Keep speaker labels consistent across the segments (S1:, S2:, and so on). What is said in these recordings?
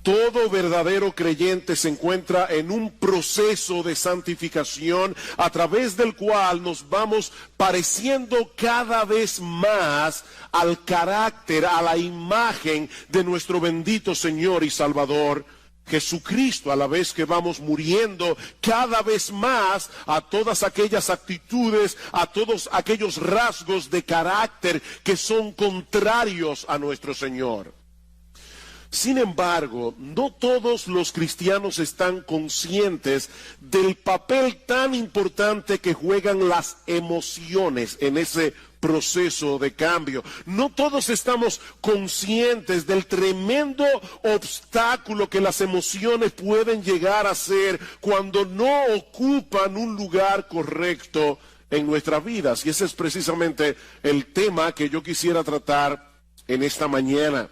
S1: Todo verdadero creyente se encuentra en un proceso de santificación a través del cual nos vamos pareciendo cada vez más al carácter, a la imagen de nuestro bendito Señor y Salvador Jesucristo, a la vez que vamos muriendo cada vez más a todas aquellas actitudes, a todos aquellos rasgos de carácter que son contrarios a nuestro Señor. Sin embargo, no todos los cristianos están conscientes del papel tan importante que juegan las emociones en ese proceso de cambio. No todos estamos conscientes del tremendo obstáculo que las emociones pueden llegar a ser cuando no ocupan un lugar correcto en nuestras vidas. Y ese es precisamente el tema que yo quisiera tratar en esta mañana.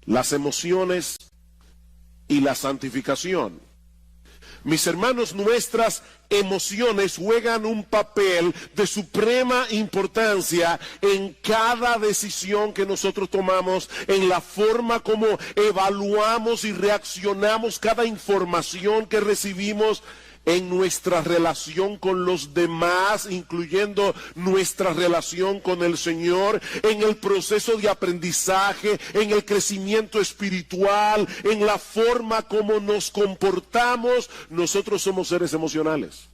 S1: Las emociones y la santificación. Mis hermanos, nuestras emociones juegan un papel de suprema importancia en cada decisión que nosotros tomamos, en la forma como evaluamos y reaccionamos cada información que recibimos, en nuestra relación con los demás, incluyendo nuestra relación con el Señor, en el proceso de aprendizaje, en el crecimiento espiritual, en la forma como nos comportamos. Nosotros somos seres emocionales.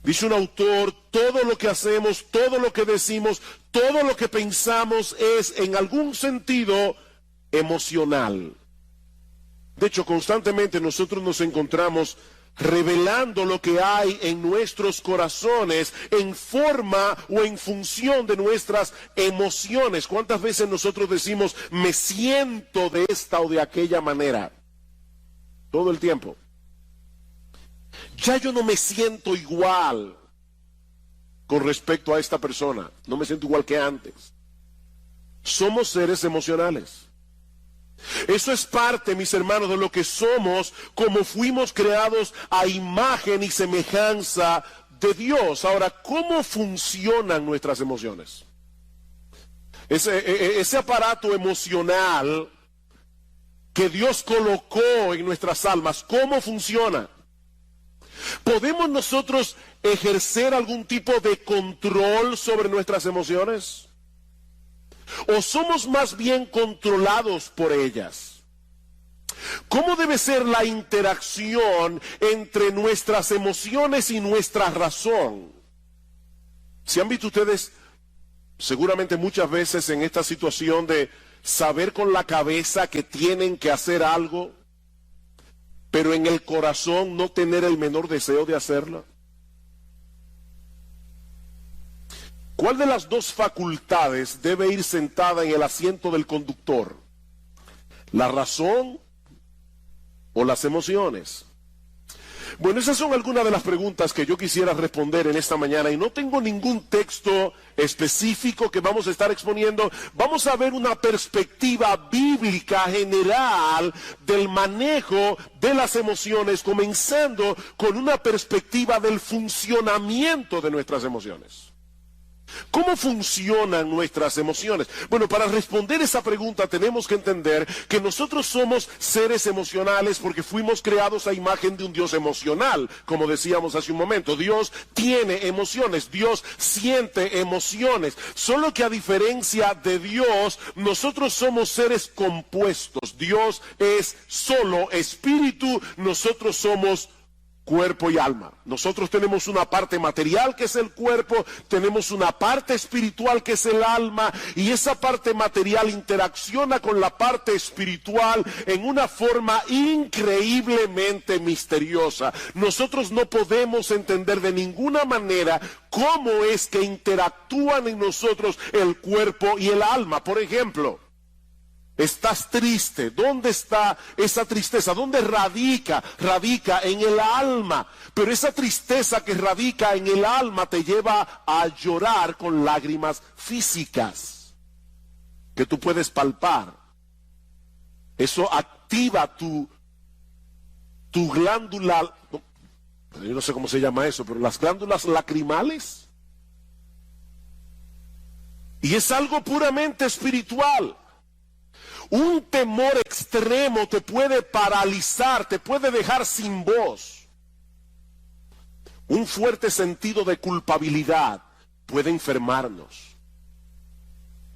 S1: Dice un autor, todo lo que hacemos, todo lo que decimos, todo lo que pensamos es en algún sentido emocional. De hecho, constantemente nosotros nos encontramos revelando lo que hay en nuestros corazones en forma o en función de nuestras emociones. ¿Cuántas veces nosotros decimos, me siento de esta o de aquella manera? Todo el tiempo. Ya yo no me siento igual con respecto a esta persona. No me siento igual que antes. Somos seres emocionales. Eso es parte, mis hermanos, de lo que somos, como fuimos creados a imagen y semejanza de Dios. Ahora, ¿cómo funcionan nuestras emociones? Ese aparato emocional que Dios colocó en nuestras almas, ¿cómo funciona? ¿Podemos nosotros ejercer algún tipo de control sobre nuestras emociones? ¿O somos más bien controlados por ellas? ¿Cómo debe ser la interacción entre nuestras emociones y nuestra razón? ¿Se han visto ustedes seguramente muchas veces en esta situación de saber con la cabeza que tienen que hacer algo, pero en el corazón no tener el menor deseo de hacerlo? ¿Cuál de las dos facultades debe ir sentada en el asiento del conductor? ¿La razón o las emociones? Bueno, esas son algunas de las preguntas que yo quisiera responder en esta mañana, y no tengo ningún texto específico que vamos a estar exponiendo. Vamos a ver una perspectiva bíblica general del manejo de las emociones, comenzando con una perspectiva del funcionamiento de nuestras emociones. ¿Cómo funcionan nuestras emociones? Bueno, para responder esa pregunta tenemos que entender que nosotros somos seres emocionales porque fuimos creados a imagen de un Dios emocional, como decíamos hace un momento. Dios tiene emociones, Dios siente emociones, solo que a diferencia de Dios, nosotros somos seres compuestos. Dios es solo espíritu, nosotros somos cuerpo y alma. Nosotros tenemos una parte material que es el cuerpo, tenemos una parte espiritual que es el alma, y esa parte material interacciona con la parte espiritual en una forma increíblemente misteriosa. Nosotros no podemos entender de ninguna manera cómo es que interactúan en nosotros el cuerpo y el alma. Por ejemplo, estás triste. ¿Dónde está esa tristeza? ¿Dónde radica? Radica en el alma. Pero esa tristeza que radica en el alma te lleva a llorar con lágrimas físicas que tú puedes palpar. Eso activa tu glándula, yo no sé cómo se llama eso, pero las glándulas lacrimales. Y es algo puramente espiritual. Un temor extremo te puede paralizar, te puede dejar sin voz. Un fuerte sentido de culpabilidad puede enfermarnos.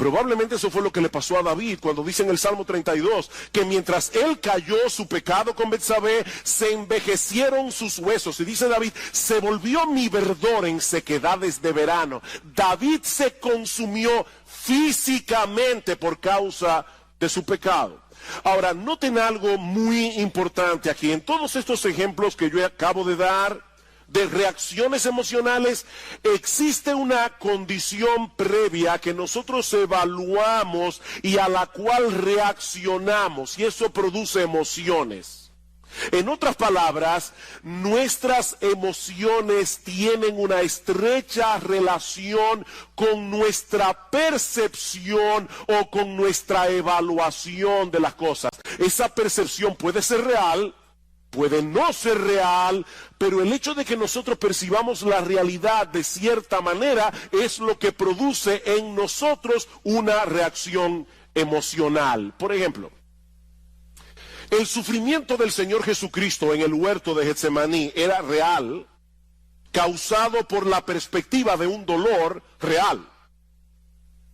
S1: Probablemente eso fue lo que le pasó a David cuando dice en el Salmo 32 que mientras él cayó su pecado con Betsabé, se envejecieron sus huesos. Y dice David, se volvió mi verdor en sequedades de verano. David se consumió físicamente por causa de su pecado. Ahora, noten algo muy importante aquí. En todos estos ejemplos que yo acabo de dar, de reacciones emocionales, existe una condición previa que nosotros evaluamos y a la cual reaccionamos, y eso produce emociones. En otras palabras, nuestras emociones tienen una estrecha relación con nuestra percepción o con nuestra evaluación de las cosas. Esa percepción puede ser real, puede no ser real, pero el hecho de que nosotros percibamos la realidad de cierta manera es lo que produce en nosotros una reacción emocional. Por ejemplo, el sufrimiento del Señor Jesucristo en el huerto de Getsemaní era real, causado por la perspectiva de un dolor real.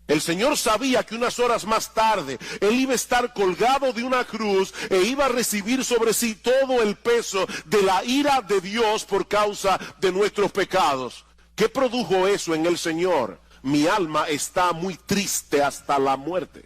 S1: El Señor sabía que unas horas más tarde Él iba a estar colgado de una cruz e iba a recibir sobre sí todo el peso de la ira de Dios por causa de nuestros pecados. ¿Qué produjo eso en el Señor? Mi alma está muy triste hasta la muerte,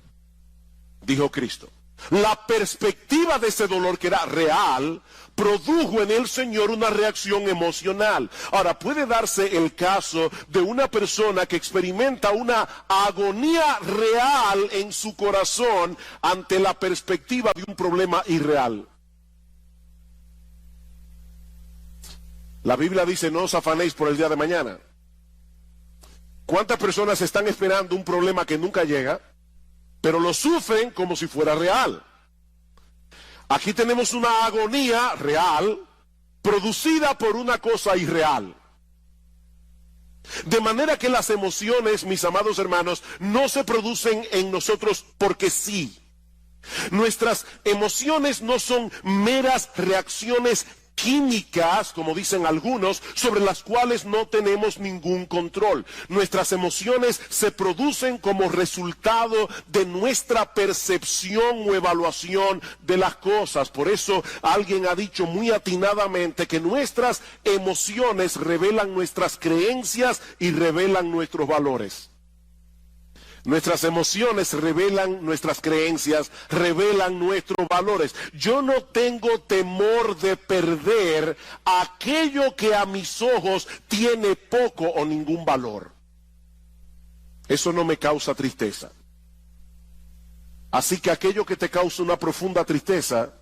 S1: dijo Cristo. La perspectiva de ese dolor, que era real, produjo en el Señor una reacción emocional. Ahora, puede darse el caso de una persona que experimenta una agonía real en su corazón ante la perspectiva de un problema irreal. La Biblia dice, no os afanéis por el día de mañana. ¿Cuántas personas están esperando un problema que nunca llega, pero lo sufren como si fuera real? Aquí tenemos una agonía real producida por una cosa irreal. De manera que las emociones, mis amados hermanos, no se producen en nosotros porque sí. Nuestras emociones no son meras reacciones químicas, como dicen algunos, sobre las cuales no tenemos ningún control. Nuestras emociones se producen como resultado de nuestra percepción o evaluación de las cosas. Por eso alguien ha dicho muy atinadamente que nuestras emociones revelan nuestras creencias y revelan nuestros valores. Nuestras emociones revelan nuestras creencias, revelan nuestros valores. Yo no tengo temor de perder aquello que a mis ojos tiene poco o ningún valor. Eso no me causa tristeza. Así que aquello que te causa una profunda tristeza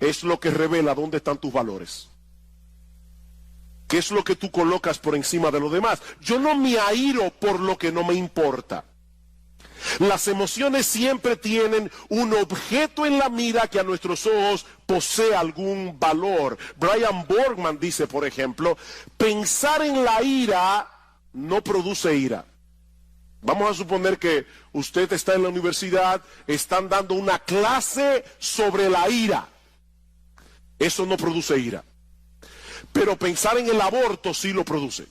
S1: es lo que revela dónde están tus valores. ¿Qué es lo que tú colocas por encima de lo demás? Yo no me airo por lo que no me importa. Las emociones siempre tienen un objeto en la mira que a nuestros ojos posee algún valor. Brian Borgman dice, por ejemplo, pensar en la ira no produce ira. Vamos a suponer que usted está en la universidad, están dando una clase sobre la ira. Eso no produce ira. Pero pensar en el aborto sí lo produce.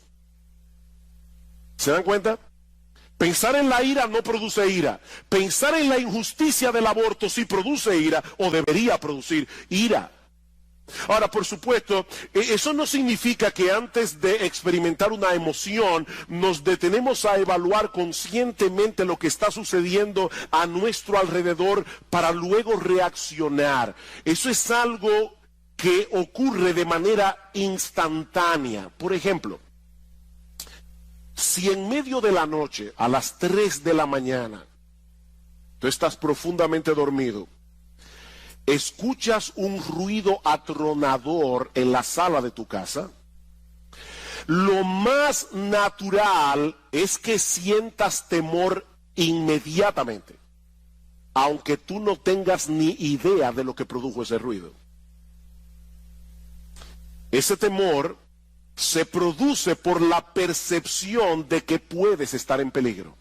S1: ¿Se dan cuenta? Pensar en la ira no produce ira. Pensar en la injusticia del aborto sí produce ira, o debería producir ira. Ahora, por supuesto, eso no significa que antes de experimentar una emoción nos detenemos a evaluar conscientemente lo que está sucediendo a nuestro alrededor para luego reaccionar. Eso es algo que ocurre de manera instantánea. Por ejemplo, si en medio de la noche, a las 3 de la mañana, tú estás profundamente dormido, escuchas un ruido atronador en la sala de tu casa, lo más natural es que sientas temor inmediatamente, aunque tú no tengas ni idea de lo que produjo ese ruido. Ese temor se produce por la percepción de que puedes estar en peligro.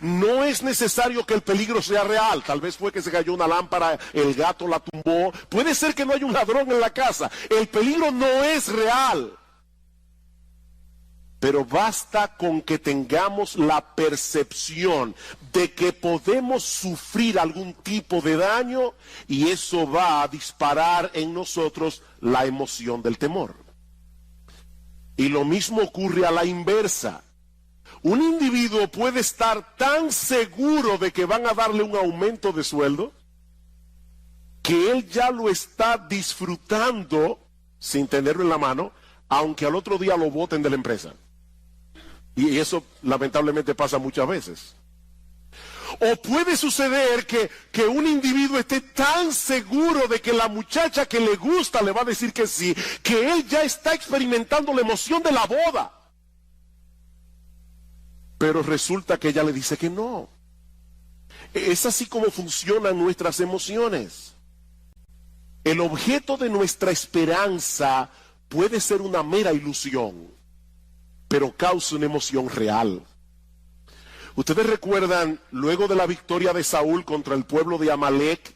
S1: No es necesario que el peligro sea real. Tal vez fue que se cayó una lámpara, el gato la tumbó. Puede ser que no haya un ladrón en la casa. El peligro no es real. Pero basta con que tengamos la percepción de que podemos sufrir algún tipo de daño y eso va a disparar en nosotros la emoción del temor. Y lo mismo ocurre a la inversa. Un individuo puede estar tan seguro de que van a darle un aumento de sueldo que él ya lo está disfrutando sin tenerlo en la mano, aunque al otro día lo boten de la empresa. Y eso lamentablemente pasa muchas veces. O puede suceder que un individuo esté tan seguro de que la muchacha que le gusta le va a decir que sí, que él ya está experimentando la emoción de la boda. Pero resulta que ella le dice que no. Es así como funcionan nuestras emociones. El objeto de nuestra esperanza puede ser una mera ilusión, pero causa una emoción real. Ustedes recuerdan, luego de la victoria de Saúl contra el pueblo de Amalek,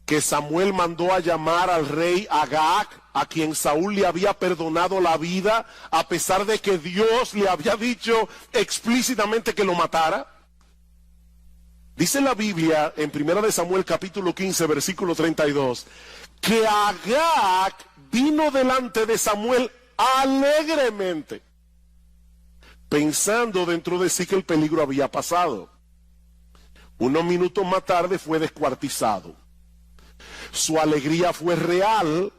S1: que Samuel mandó a llamar al rey Agag, a quien Saúl le había perdonado la vida, a pesar de que Dios le había dicho explícitamente que lo matara. Dice la Biblia en 1 Samuel capítulo 15, versículo 32, que Agag vino delante de Samuel alegremente, pensando dentro de sí que el peligro había pasado. Unos minutos más tarde fue descuartizado. Su alegría fue real,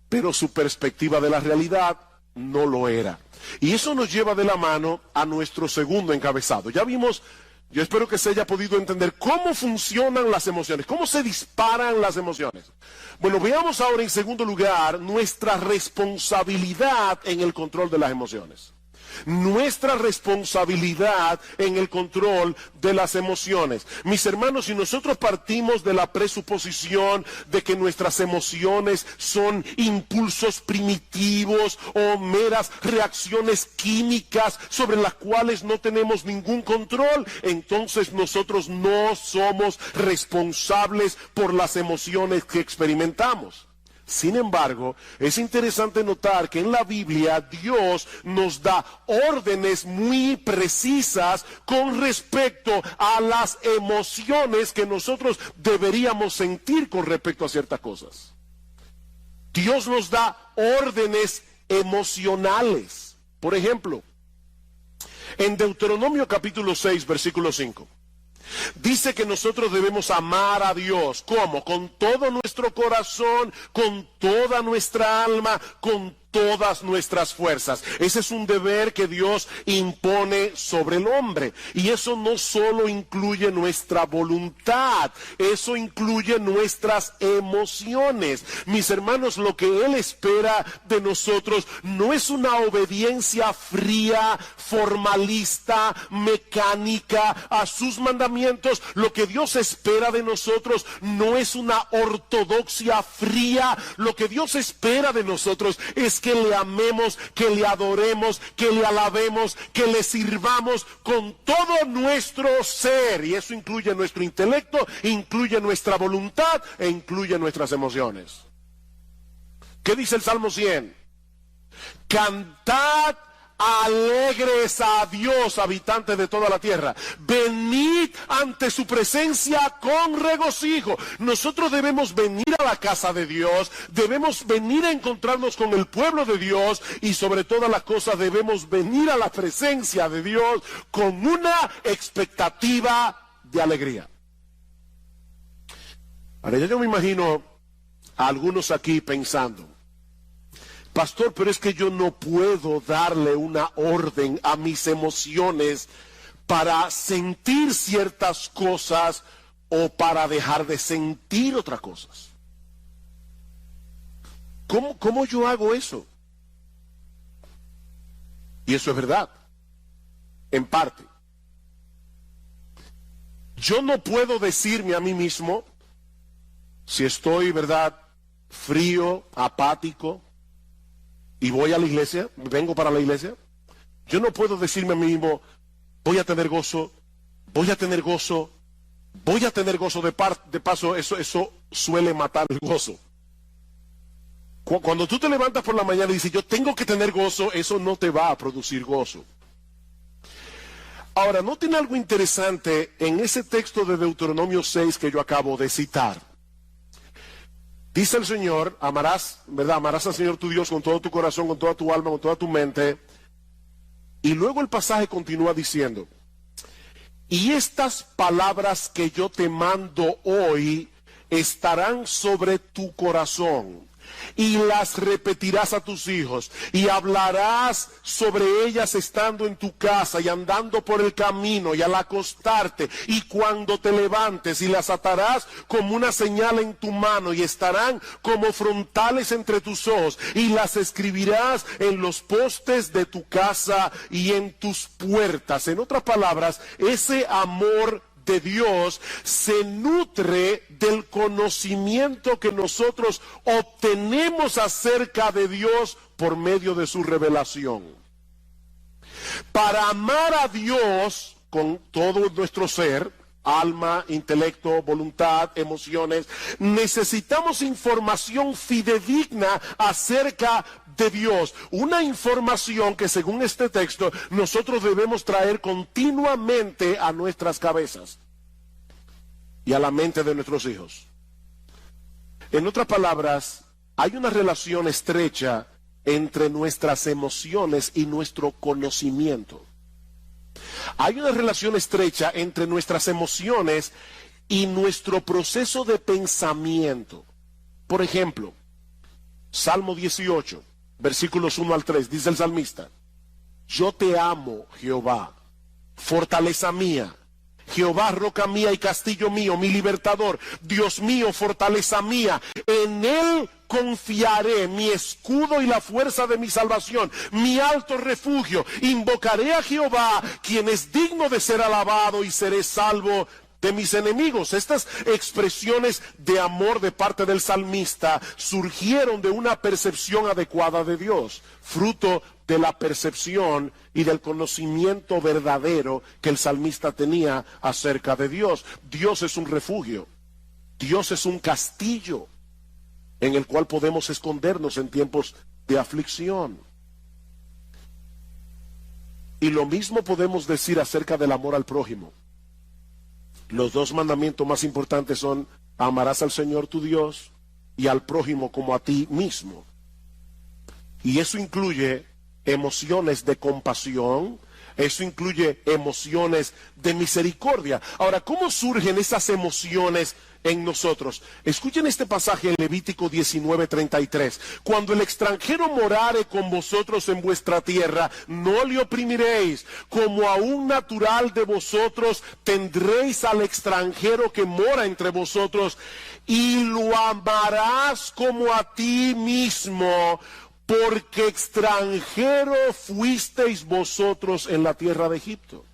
S1: pero su perspectiva de la realidad no lo era. Y eso nos lleva de la mano a nuestro segundo encabezado. Ya vimos, yo espero que se haya podido entender cómo funcionan las emociones, cómo se disparan las emociones. Bueno, veamos ahora en segundo lugar nuestra responsabilidad en el control de las emociones. Nuestra responsabilidad en el control de las emociones. Mis hermanos, si nosotros partimos de la presuposición de que nuestras emociones son impulsos primitivos o meras reacciones químicas sobre las cuales no tenemos ningún control, entonces nosotros no somos responsables por las emociones que experimentamos. Sin embargo, es interesante notar que en la Biblia Dios nos da órdenes muy precisas con respecto a las emociones que nosotros deberíamos sentir con respecto a ciertas cosas. Dios nos da órdenes emocionales. Por ejemplo, en Deuteronomio capítulo 6, versículo 5. Dice que nosotros debemos amar a Dios. ¿Cómo? Con todo nuestro corazón, con toda nuestra alma, con todas nuestras fuerzas. Ese es un deber que Dios impone sobre el hombre. Y eso no solo incluye nuestra voluntad, eso incluye nuestras emociones. Mis hermanos, lo que Él espera de nosotros no es una obediencia fría, formalista, mecánica a sus mandamientos. Lo que Dios espera de nosotros no es una ortodoxia fría. Lo que Dios espera de nosotros es que le amemos, que le adoremos, que le alabemos, que le sirvamos con todo nuestro ser. Y eso incluye nuestro intelecto, incluye nuestra voluntad e incluye nuestras emociones. ¿Qué dice el Salmo 100? Cantad alegres a Dios, habitantes de toda la tierra. Venid ante su presencia con regocijo. Nosotros debemos venir a la casa de Dios, debemos venir a encontrarnos con el pueblo de Dios y sobre todas las cosas debemos venir a la presencia de Dios con una expectativa de alegría. Ahora yo me imagino a algunos aquí pensando: pastor, pero es que yo no puedo darle una orden a mis emociones para sentir ciertas cosas o para dejar de sentir otras cosas. ¿Cómo yo hago eso? Y eso es verdad, en parte. Yo no puedo decirme a mí mismo, si estoy, ¿verdad?, frío, apático, y voy a la iglesia, vengo para la iglesia, yo no puedo decirme a mí mismo, voy a tener gozo voy a tener gozo, de paso, eso suele matar el gozo. Cuando tú te levantas por la mañana y dices, yo tengo que tener gozo, eso no te va a producir gozo. Ahora, noten algo interesante en ese texto de Deuteronomio 6 que yo acabo de citar. Dice el Señor, amarás, ¿verdad? Amarás al Señor tu Dios con todo tu corazón, con toda tu alma, con toda tu mente. Y luego el pasaje continúa diciendo, y estas palabras que yo te mando hoy estarán sobre tu corazón, y las repetirás a tus hijos, y hablarás sobre ellas estando en tu casa y andando por el camino y al acostarte y cuando te levantes, y las atarás como una señal en tu mano y estarán como frontales entre tus ojos, y las escribirás en los postes de tu casa y en tus puertas. En otras palabras, ese amor de Dios se nutre del conocimiento que nosotros obtenemos acerca de Dios por medio de su revelación. Para amar a Dios con todo nuestro ser, alma, intelecto, voluntad, emociones, necesitamos información fidedigna acerca de Dios, una información que según este texto nosotros debemos traer continuamente a nuestras cabezas y a la mente de nuestros hijos. En otras palabras, hay una relación estrecha entre nuestras emociones y nuestro conocimiento. Hay una relación estrecha entre nuestras emociones y nuestro proceso de pensamiento. Por ejemplo, Salmo 18, versículos 1 al 3, dice el salmista, yo te amo, Jehová, fortaleza mía, Jehová, roca mía y castillo mío, mi libertador, Dios mío, fortaleza mía, en él confiaré, mi escudo y la fuerza de mi salvación, mi alto refugio, invocaré a Jehová, quien es digno de ser alabado, y seré salvo de mis enemigos. Estas expresiones de amor de parte del salmista surgieron de una percepción adecuada de Dios, fruto de la percepción y del conocimiento verdadero que el salmista tenía acerca de Dios. Dios es un refugio, Dios es un castillo en el cual podemos escondernos en tiempos de aflicción. Y lo mismo podemos decir acerca del amor al prójimo. Los dos mandamientos más importantes son: amarás al Señor tu Dios y al prójimo como a ti mismo. Y eso incluye emociones de compasión, eso incluye emociones de misericordia. Ahora, ¿cómo surgen esas emociones en nosotros? Escuchen este pasaje en Levítico 19:33. Cuando el extranjero morare con vosotros en vuestra tierra, no le oprimiréis. Como a un natural de vosotros tendréis al extranjero que mora entre vosotros, y lo amarás como a ti mismo, porque extranjero fuisteis vosotros en la tierra de Egipto.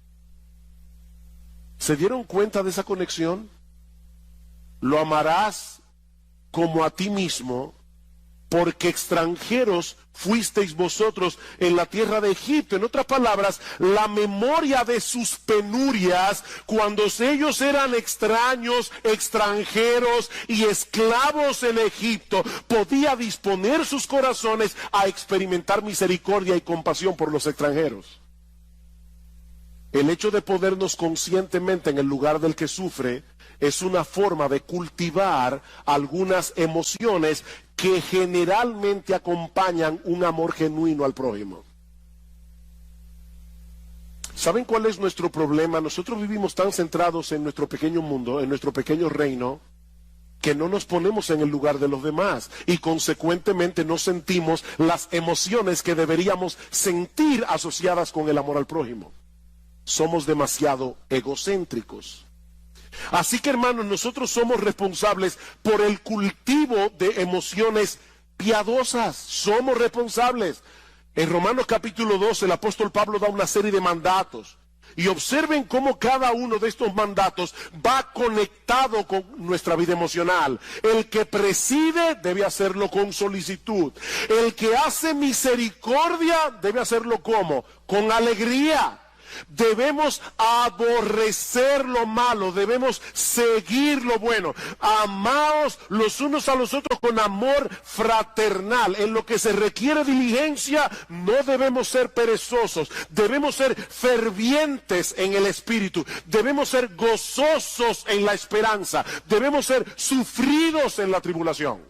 S1: ¿Se dieron cuenta de esa conexión? Lo amarás como a ti mismo, porque extranjeros fuisteis vosotros en la tierra de Egipto. En otras palabras, la memoria de sus penurias, cuando ellos eran extraños, extranjeros y esclavos en Egipto, podía disponer sus corazones a experimentar misericordia y compasión por los extranjeros. El hecho de ponernos conscientemente en el lugar del que sufre es una forma de cultivar algunas emociones que generalmente acompañan un amor genuino al prójimo. ¿Saben cuál es nuestro problema? Nosotros vivimos tan centrados en nuestro pequeño mundo, en nuestro pequeño reino, que no nos ponemos en el lugar de los demás y consecuentemente no sentimos las emociones que deberíamos sentir asociadas con el amor al prójimo. Somos demasiado egocéntricos. Así que, hermanos, nosotros somos responsables por el cultivo de emociones piadosas. Somos responsables. En Romanos capítulo 12, el apóstol Pablo da una serie de mandatos. Y observen cómo cada uno de estos mandatos va conectado con nuestra vida emocional. El que preside debe hacerlo con solicitud. El que hace misericordia debe hacerlo ¿cómo? Con alegría. Debemos aborrecer lo malo, debemos seguir lo bueno. Amaos los unos a los otros con amor fraternal. En lo que se requiere diligencia, no debemos ser perezosos. Debemos ser fervientes en el espíritu. Debemos ser gozosos en la esperanza. Debemos ser sufridos en la tribulación.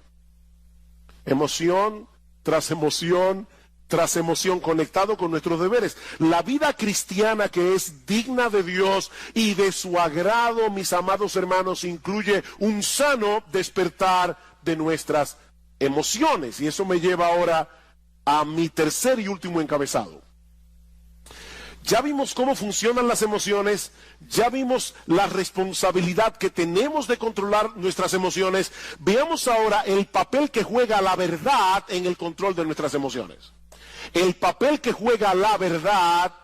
S1: Emoción tras emoción tras emoción, conectado con nuestros deberes. La vida cristiana que es digna de Dios y de su agrado, mis amados hermanos, incluye un sano despertar de nuestras emociones. Y eso me lleva ahora a mi tercer y último encabezado. Ya vimos cómo funcionan las emociones, ya vimos la responsabilidad que tenemos de controlar nuestras emociones. Veamos ahora el papel que juega la verdad en el control de nuestras emociones. El papel que juega la verdad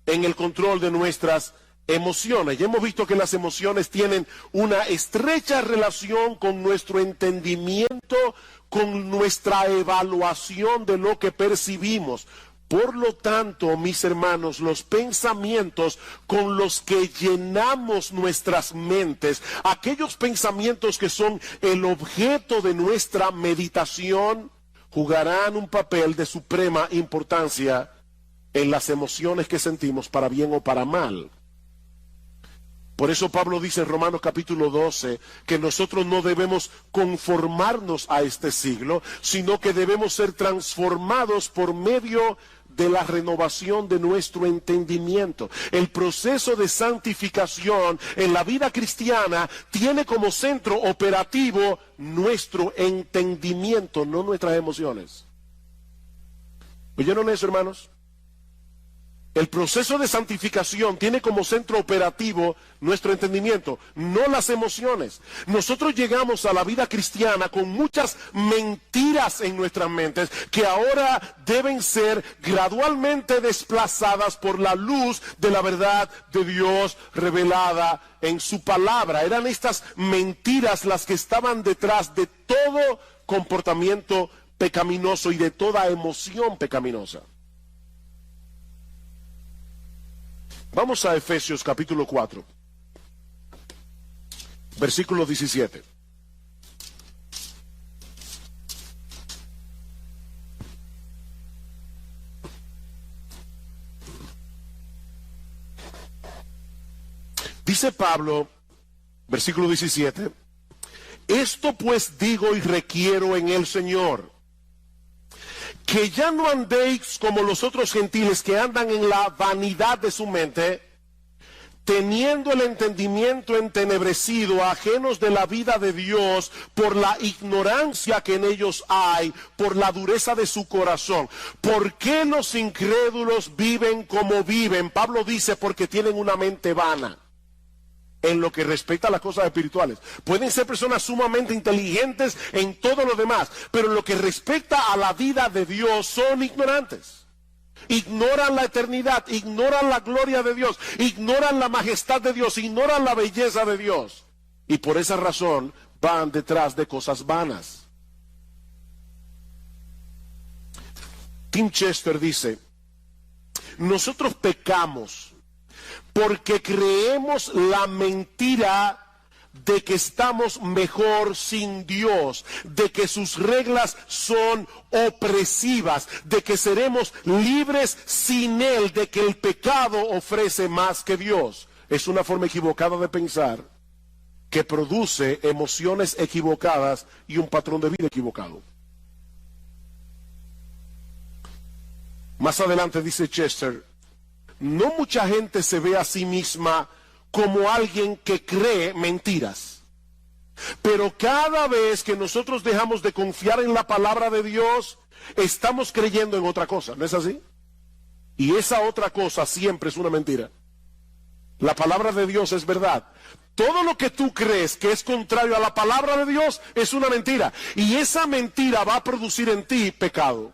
S1: en el control de nuestras emociones. Ya hemos visto que las emociones tienen una estrecha relación con nuestro entendimiento, con nuestra evaluación de lo que percibimos. Por lo tanto, mis hermanos, los pensamientos con los que llenamos nuestras mentes, aquellos pensamientos que son el objeto de nuestra meditación, jugarán un papel de suprema importancia en las emociones que sentimos, para bien o para mal. Por eso Pablo dice en Romanos capítulo 12 que nosotros no debemos conformarnos a este siglo, sino que debemos ser transformados por medio de la renovación de nuestro entendimiento. El proceso de santificación en la vida cristiana tiene como centro operativo nuestro entendimiento, no nuestras emociones. ¿Oyeron eso, hermanos? El proceso de santificación tiene como centro operativo nuestro entendimiento, no las emociones. Nosotros llegamos a la vida cristiana con muchas mentiras en nuestras mentes que ahora deben ser gradualmente desplazadas por la luz de la verdad de Dios revelada en su palabra. Eran estas mentiras las que estaban detrás de todo comportamiento pecaminoso y de toda emoción pecaminosa. Vamos a Efesios capítulo 4, versículo 17. Dice Pablo, versículo 17, esto pues digo y requiero en el Señor, que ya no andéis como los otros gentiles que andan en la vanidad de su mente, teniendo el entendimiento entenebrecido, ajenos de la vida de Dios, por la ignorancia que en ellos hay, por la dureza de su corazón. ¿Por qué los incrédulos viven como viven? Pablo dice, porque tienen una mente vana en lo que respecta a las cosas espirituales. Pueden ser personas sumamente inteligentes en todo lo demás, pero en lo que respecta a la vida de Dios son ignorantes. Ignoran la eternidad, ignoran la gloria de Dios, ignoran la majestad de Dios, ignoran la belleza de Dios. Y por esa razón van detrás de cosas vanas. Tim Chester dice, nosotros pecamos porque creemos la mentira de que estamos mejor sin Dios, de que sus reglas son opresivas, de que seremos libres sin Él, de que el pecado ofrece más que Dios. Es una forma equivocada de pensar que produce emociones equivocadas y un patrón de vida equivocado. Más adelante dice Chester, no mucha gente se ve a sí misma como alguien que cree mentiras. Pero cada vez que nosotros dejamos de confiar en la palabra de Dios, estamos creyendo en otra cosa, ¿no es así? Y esa otra cosa siempre es una mentira. La palabra de Dios es verdad. Todo lo que tú crees que es contrario a la palabra de Dios es una mentira. Y esa mentira va a producir en ti pecado.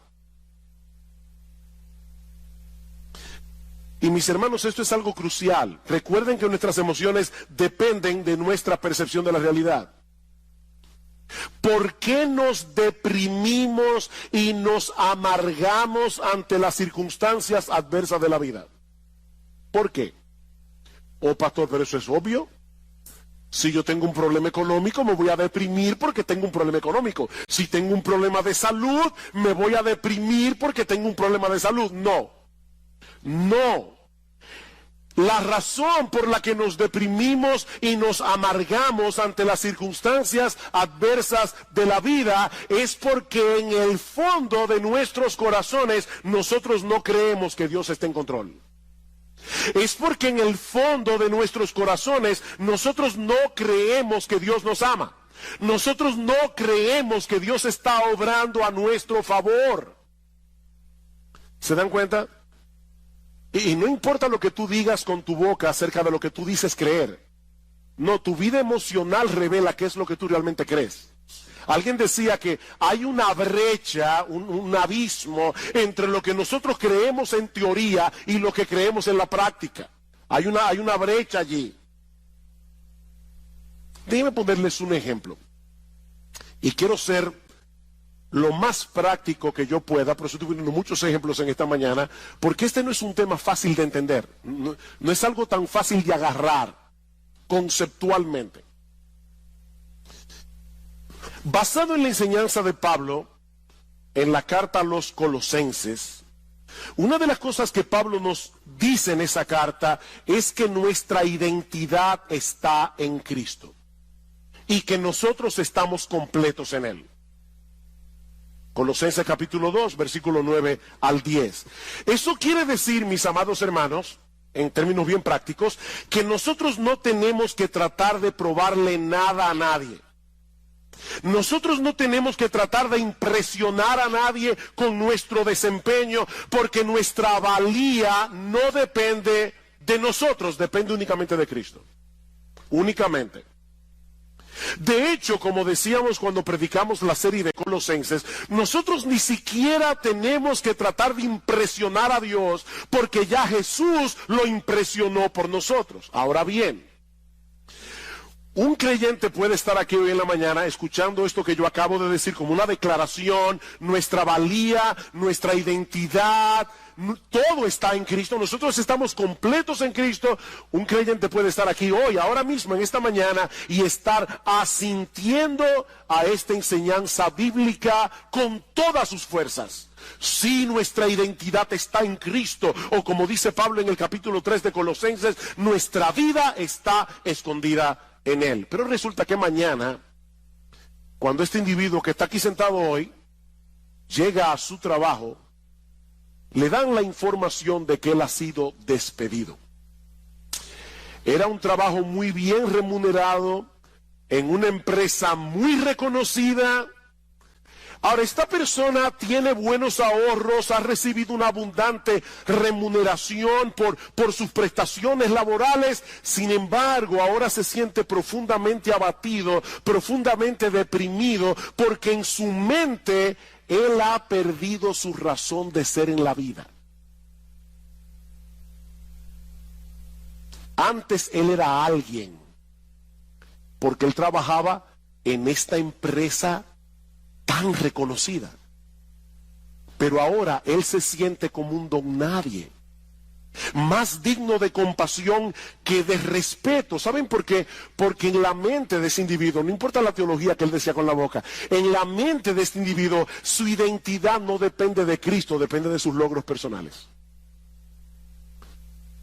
S1: Y mis hermanos, esto es algo crucial. Recuerden que nuestras emociones dependen de nuestra percepción de la realidad. ¿Por qué nos deprimimos y nos amargamos ante las circunstancias adversas de la vida? ¿Por qué? Oh, pastor, pero eso es obvio. Si yo tengo un problema económico, me voy a deprimir porque tengo un problema económico. Si tengo un problema de salud, me voy a deprimir porque tengo un problema de salud. No. No. La razón por la que nos deprimimos y nos amargamos ante las circunstancias adversas de la vida es porque en el fondo de nuestros corazones nosotros no creemos que Dios esté en control. Es porque en el fondo de nuestros corazones nosotros no creemos que Dios nos ama. Nosotros no creemos que Dios está obrando a nuestro favor. ¿Se dan cuenta? Y no importa lo que tú digas con tu boca acerca de lo que tú dices creer. No, tu vida emocional revela qué es lo que tú realmente crees. Alguien decía que hay una brecha, un abismo entre lo que nosotros creemos en teoría y lo que creemos en la práctica. Hay una brecha allí. Déjenme ponerles un ejemplo. Y quiero ser lo más práctico que yo pueda, por eso estoy poniendo muchos ejemplos en esta mañana, porque este no es un tema fácil de entender, no es algo tan fácil de agarrar conceptualmente. Basado en la enseñanza de Pablo, en la carta a los Colosenses, una de las cosas que Pablo nos dice en esa carta es que nuestra identidad está en Cristo y que nosotros estamos completos en Él. Colosenses capítulo 2, versículo 9 al 10. Eso quiere decir, mis amados hermanos, en términos bien prácticos, que nosotros no tenemos que tratar de probarle nada a nadie. Nosotros no tenemos que tratar de impresionar a nadie con nuestro desempeño, porque nuestra valía no depende de nosotros, depende únicamente de Cristo. Únicamente. De hecho, como decíamos cuando predicamos la serie de Colosenses, nosotros ni siquiera tenemos que tratar de impresionar a Dios, porque ya Jesús lo impresionó por nosotros. Ahora bien, un creyente puede estar aquí hoy en la mañana escuchando esto que yo acabo de decir como una declaración, nuestra valía, nuestra identidad, todo está en Cristo, nosotros estamos completos en Cristo. Un creyente puede estar aquí hoy, ahora mismo, en esta mañana, y estar asintiendo a esta enseñanza bíblica con todas sus fuerzas. Si nuestra identidad está en Cristo, o como dice Pablo en el capítulo 3 de Colosenses, nuestra vida está escondida en Él. Pero resulta que mañana, cuando este individuo que está aquí sentado hoy llega a su trabajo, le dan la información de que él ha sido despedido. Era un trabajo muy bien remunerado en una empresa muy reconocida. Ahora, esta persona tiene buenos ahorros, ha recibido una abundante remuneración por sus prestaciones laborales. Sin embargo, ahora se siente profundamente abatido, profundamente deprimido, porque en su mente él ha perdido su razón de ser en la vida. Antes él era alguien, porque él trabajaba en esta empresa tan reconocida. Pero ahora él se siente como un don nadie, más digno de compasión que de respeto. ¿Saben por qué? Porque en la mente de ese individuo, no importa la teología que él decía con la boca, en la mente de este individuo, su identidad no depende de Cristo, depende de sus logros personales.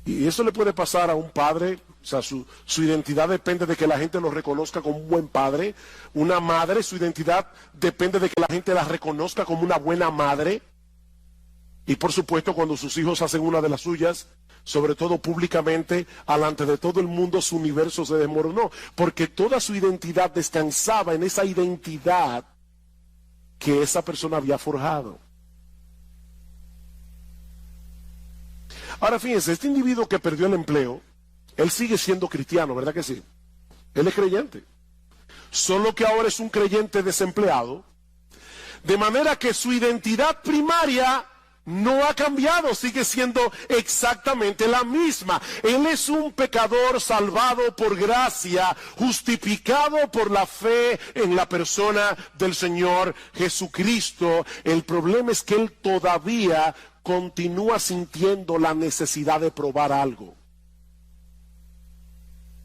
S1: Y eso le puede pasar a un padre. O sea, su identidad depende de que la gente lo reconozca como un buen padre. Una madre, su identidad depende de que la gente la reconozca como una buena madre. Y por supuesto, cuando sus hijos hacen una de las suyas, sobre todo públicamente, delante de todo el mundo, su universo se desmoronó, porque toda su identidad descansaba en esa identidad que esa persona había forjado. Ahora fíjense, este individuo que perdió el empleo, él sigue siendo cristiano, ¿verdad que sí? Él es creyente, solo que ahora es un creyente desempleado, de manera que su identidad primaria no ha cambiado, sigue siendo exactamente la misma. Él es un pecador salvado por gracia, justificado por la fe en la persona del Señor Jesucristo. El problema es que él todavía continúa sintiendo la necesidad de probar algo.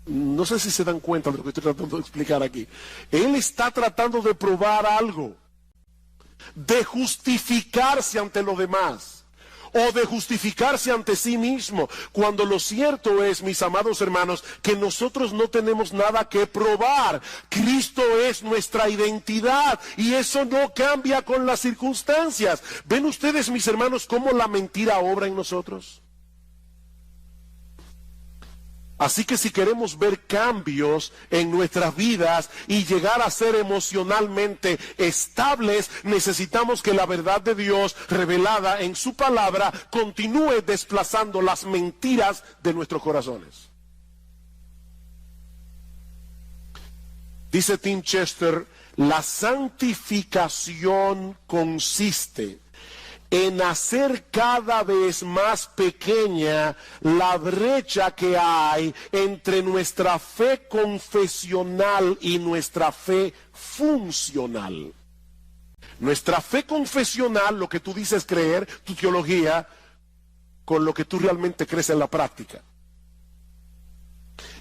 S1: No sé si se dan cuenta de lo que estoy tratando de explicar aquí. Él está tratando de probar algo, de justificarse ante los demás, o de justificarse ante sí mismo, cuando lo cierto es, mis amados hermanos, que nosotros no tenemos nada que probar. Cristo es nuestra identidad y eso no cambia con las circunstancias. ¿Ven ustedes, mis hermanos, cómo la mentira obra en nosotros? Así que si queremos ver cambios en nuestras vidas y llegar a ser emocionalmente estables, necesitamos que la verdad de Dios revelada en su palabra continúe desplazando las mentiras de nuestros corazones. Dice Tim Chester, la santificación consiste en hacer cada vez más pequeña la brecha que hay entre nuestra fe confesional y nuestra fe funcional. Nuestra fe confesional, lo que tú dices creer, tu teología, con lo que tú realmente crees en la práctica.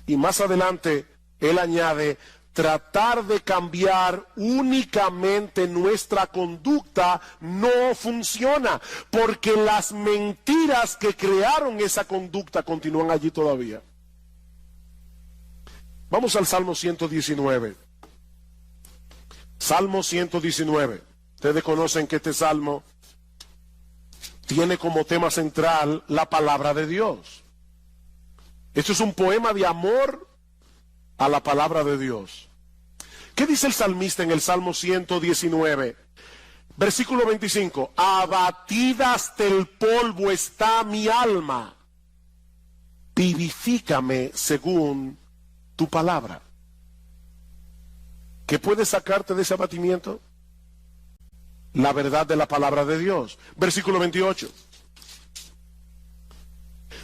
S1: Y más adelante, él añade, tratar de cambiar únicamente nuestra conducta no funciona, porque las mentiras que crearon esa conducta continúan allí todavía. Vamos al Salmo 119. Salmo 119. Ustedes conocen que este salmo tiene como tema central la palabra de Dios. Esto es un poema de amor a la palabra de Dios. ¿Qué dice el salmista en el Salmo 119? Versículo 25. Abatida hasta el polvo está mi alma. Vivifícame según tu palabra. ¿Qué puede sacarte de ese abatimiento? La verdad de la palabra de Dios. Versículo 28.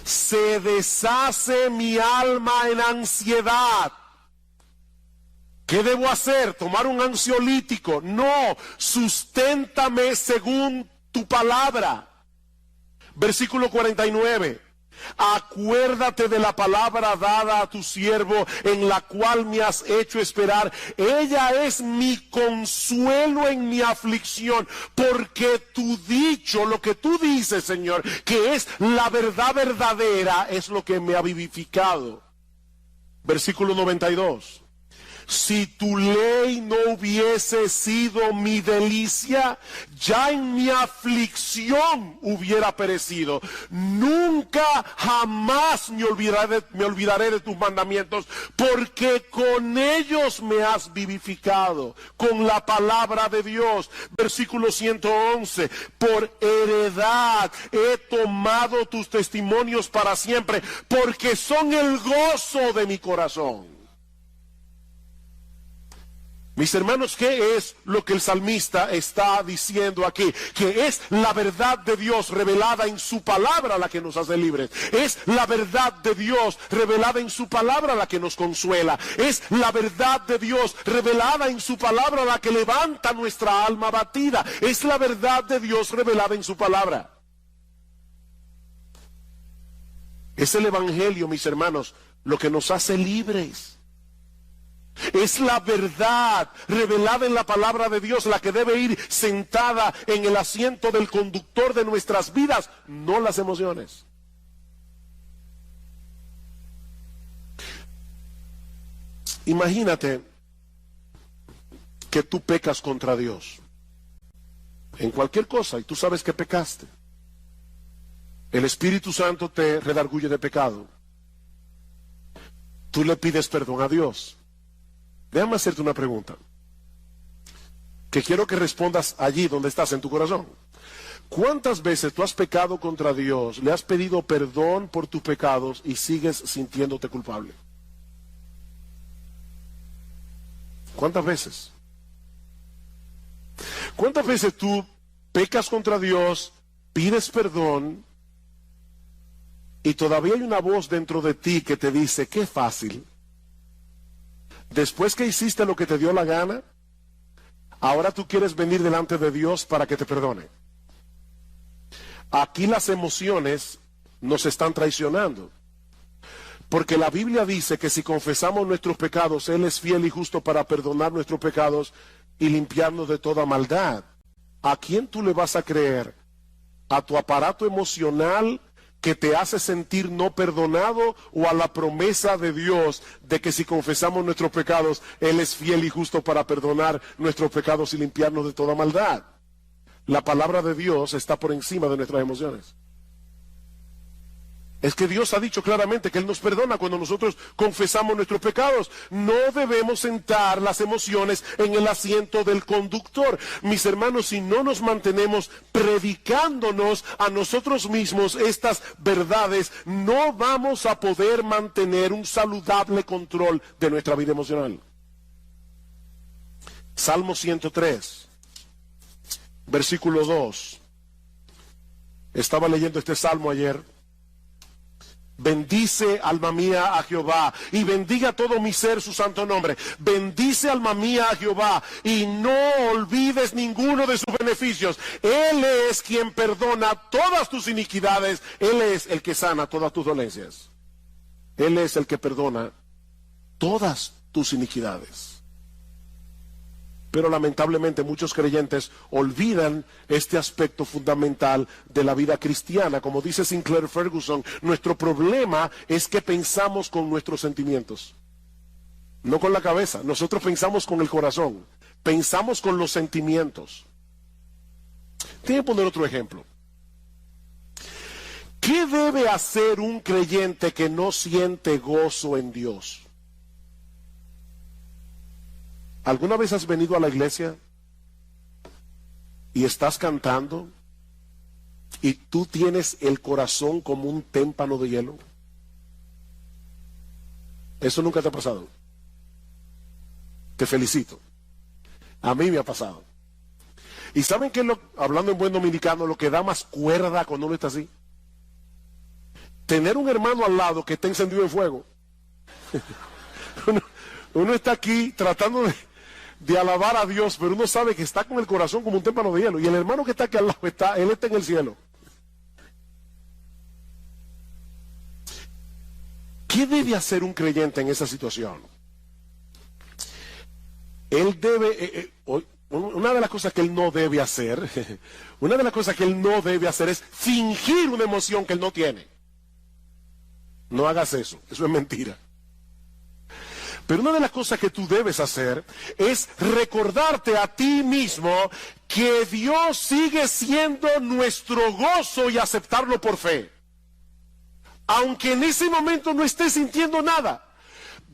S1: Se deshace mi alma en ansiedad. ¿Qué debo hacer? ¿Tomar un ansiolítico? No, susténtame según tu palabra. Versículo 49. Acuérdate de la palabra dada a tu siervo, en la cual me has hecho esperar. Ella es mi consuelo en mi aflicción, porque tu dicho, lo que tú dices, Señor, que es la verdad verdadera, es lo que me ha vivificado. Versículo 92. Si tu ley no hubiese sido mi delicia, ya en mi aflicción hubiera perecido. Nunca jamás me olvidaré de tus mandamientos, porque con ellos me has vivificado, con la palabra de Dios. Versículo 111. Por heredad he tomado tus testimonios para siempre, porque son el gozo de mi corazón. Mis hermanos, ¿qué es lo que el salmista está diciendo aquí? Que es la verdad de Dios revelada en su palabra la que nos hace libres. Es la verdad de Dios revelada en su palabra la que nos consuela. Es la verdad de Dios revelada en su palabra la que levanta nuestra alma abatida. Es la verdad de Dios revelada en su palabra. Es el evangelio, mis hermanos, lo que nos hace libres. Es la verdad revelada en la palabra de Dios la que debe ir sentada en el asiento del conductor de nuestras vidas, no las emociones. Imagínate que tú pecas contra Dios en cualquier cosa y tú sabes que pecaste. El Espíritu Santo te redarguye de pecado. Tú le pides perdón a Dios. Déjame hacerte una pregunta, que quiero que respondas allí donde estás en tu corazón. ¿Cuántas veces tú has pecado contra Dios, le has pedido perdón por tus pecados y sigues sintiéndote culpable? ¿Cuántas veces? ¿Cuántas veces tú pecas contra Dios, pides perdón y todavía hay una voz dentro de ti que te dice, qué fácil? Después que hiciste lo que te dio la gana, ahora tú quieres venir delante de Dios para que te perdone. Aquí las emociones nos están traicionando. Porque la Biblia dice que si confesamos nuestros pecados, Él es fiel y justo para perdonar nuestros pecados y limpiarnos de toda maldad. ¿A quién tú le vas a creer? ¿A tu aparato emocional que te hace sentir no perdonado, o a la promesa de Dios de que si confesamos nuestros pecados, Él es fiel y justo para perdonar nuestros pecados y limpiarnos de toda maldad? La palabra de Dios está por encima de nuestras emociones. Es que Dios ha dicho claramente que Él nos perdona cuando nosotros confesamos nuestros pecados. No debemos sentar las emociones en el asiento del conductor. Mis hermanos, si no nos mantenemos predicándonos a nosotros mismos estas verdades, no vamos a poder mantener un saludable control de nuestra vida emocional. Salmo 103, versículo 2. Estaba leyendo este salmo ayer. Bendice, alma mía, a Jehová, y bendiga todo mi ser su santo nombre. Bendice, alma mía, a Jehová, y no olvides ninguno de sus beneficios. Él es quien perdona todas tus iniquidades. Él es el que sana todas tus dolencias. Él es el que perdona todas tus iniquidades. Pero lamentablemente muchos creyentes olvidan este aspecto fundamental de la vida cristiana. Como dice Sinclair Ferguson, nuestro problema es que pensamos con nuestros sentimientos, no con la cabeza. Nosotros pensamos con el corazón, pensamos con los sentimientos. Tengo que poner otro ejemplo. ¿Qué debe hacer un creyente que no siente gozo en Dios? ¿Alguna vez has venido a la iglesia y estás cantando y tú tienes el corazón como un témpano de hielo? ¿Eso nunca te ha pasado? Te felicito. A mí me ha pasado. ¿Y saben qué es hablando en buen dominicano, lo que da más cuerda cuando uno está así? Tener un hermano al lado que está encendido en fuego. Uno está aquí tratando de alabar a Dios, pero uno sabe que está con el corazón como un témpano de hielo, y el hermano que está aquí al lado él está en el cielo. ¿Qué debe hacer un creyente en esa situación? Él debe, una de las cosas que él no debe hacer, es fingir una emoción que él no tiene. No hagas eso es mentira. Pero una de las cosas que tú debes hacer es recordarte a ti mismo que Dios sigue siendo nuestro gozo y aceptarlo por fe. Aunque en ese momento no estés sintiendo nada,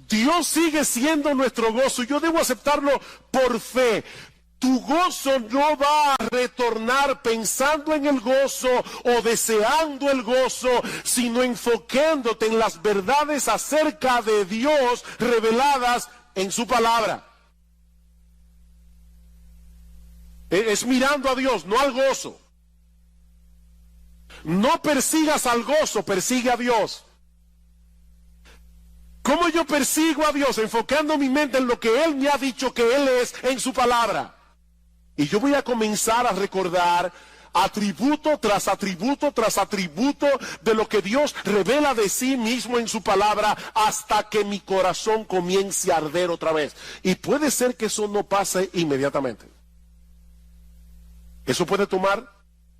S1: Dios sigue siendo nuestro gozo y yo debo aceptarlo por fe. Tu gozo no va a retornar pensando en el gozo o deseando el gozo, sino enfocándote en las verdades acerca de Dios reveladas en su palabra. Es mirando a Dios, no al gozo. No persigas al gozo, persigue a Dios. ¿Cómo yo persigo a Dios? Enfocando mi mente en lo que Él me ha dicho que Él es en su palabra. Y yo voy a comenzar a recordar atributo tras atributo tras atributo de lo que Dios revela de sí mismo en su palabra hasta que mi corazón comience a arder otra vez. Y puede ser que eso no pase inmediatamente. Eso puede tomar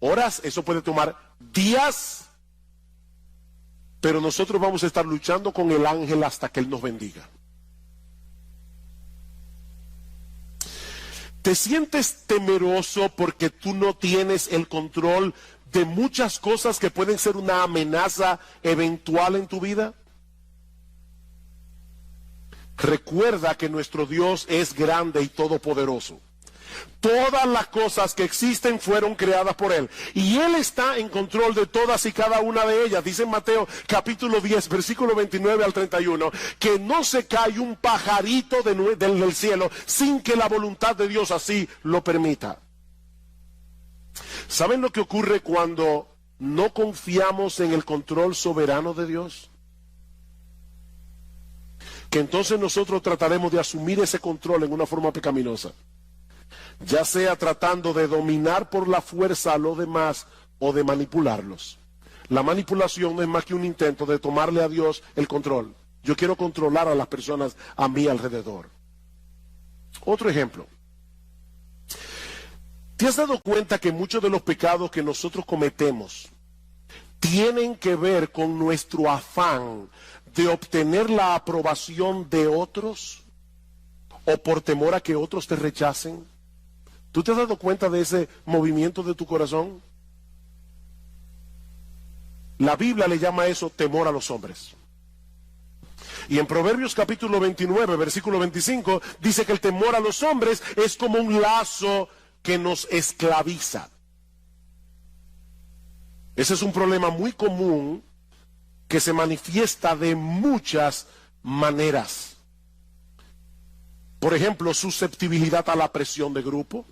S1: horas, eso puede tomar días, pero nosotros vamos a estar luchando con el ángel hasta que Él nos bendiga. ¿Te sientes temeroso porque tú no tienes el control de muchas cosas que pueden ser una amenaza eventual en tu vida? Recuerda que nuestro Dios es grande y todopoderoso. Todas las cosas que existen fueron creadas por Él. Y Él está en control de todas y cada una de ellas. Dice en Mateo capítulo 10, versículo 29 al 31, que no se cae un pajarito del cielo sin que la voluntad de Dios así lo permita. ¿Saben lo que ocurre cuando no confiamos en el control soberano de Dios? Que entonces nosotros trataremos de asumir ese control en una forma pecaminosa. Ya sea tratando de dominar por la fuerza a los demás o de manipularlos. La manipulación no es más que un intento de tomarle a Dios el control. Yo quiero controlar a las personas a mi alrededor. Otro ejemplo. ¿Te has dado cuenta que muchos de los pecados que nosotros cometemos tienen que ver con nuestro afán de obtener la aprobación de otros o por temor a que otros te rechacen? ¿Tú te has dado cuenta de ese movimiento de tu corazón? La Biblia le llama eso temor a los hombres. Y en Proverbios capítulo 29, versículo 25, dice que el temor a los hombres es como un lazo que nos esclaviza. Ese es un problema muy común que se manifiesta de muchas maneras. Por ejemplo, susceptibilidad a la presión de grupo.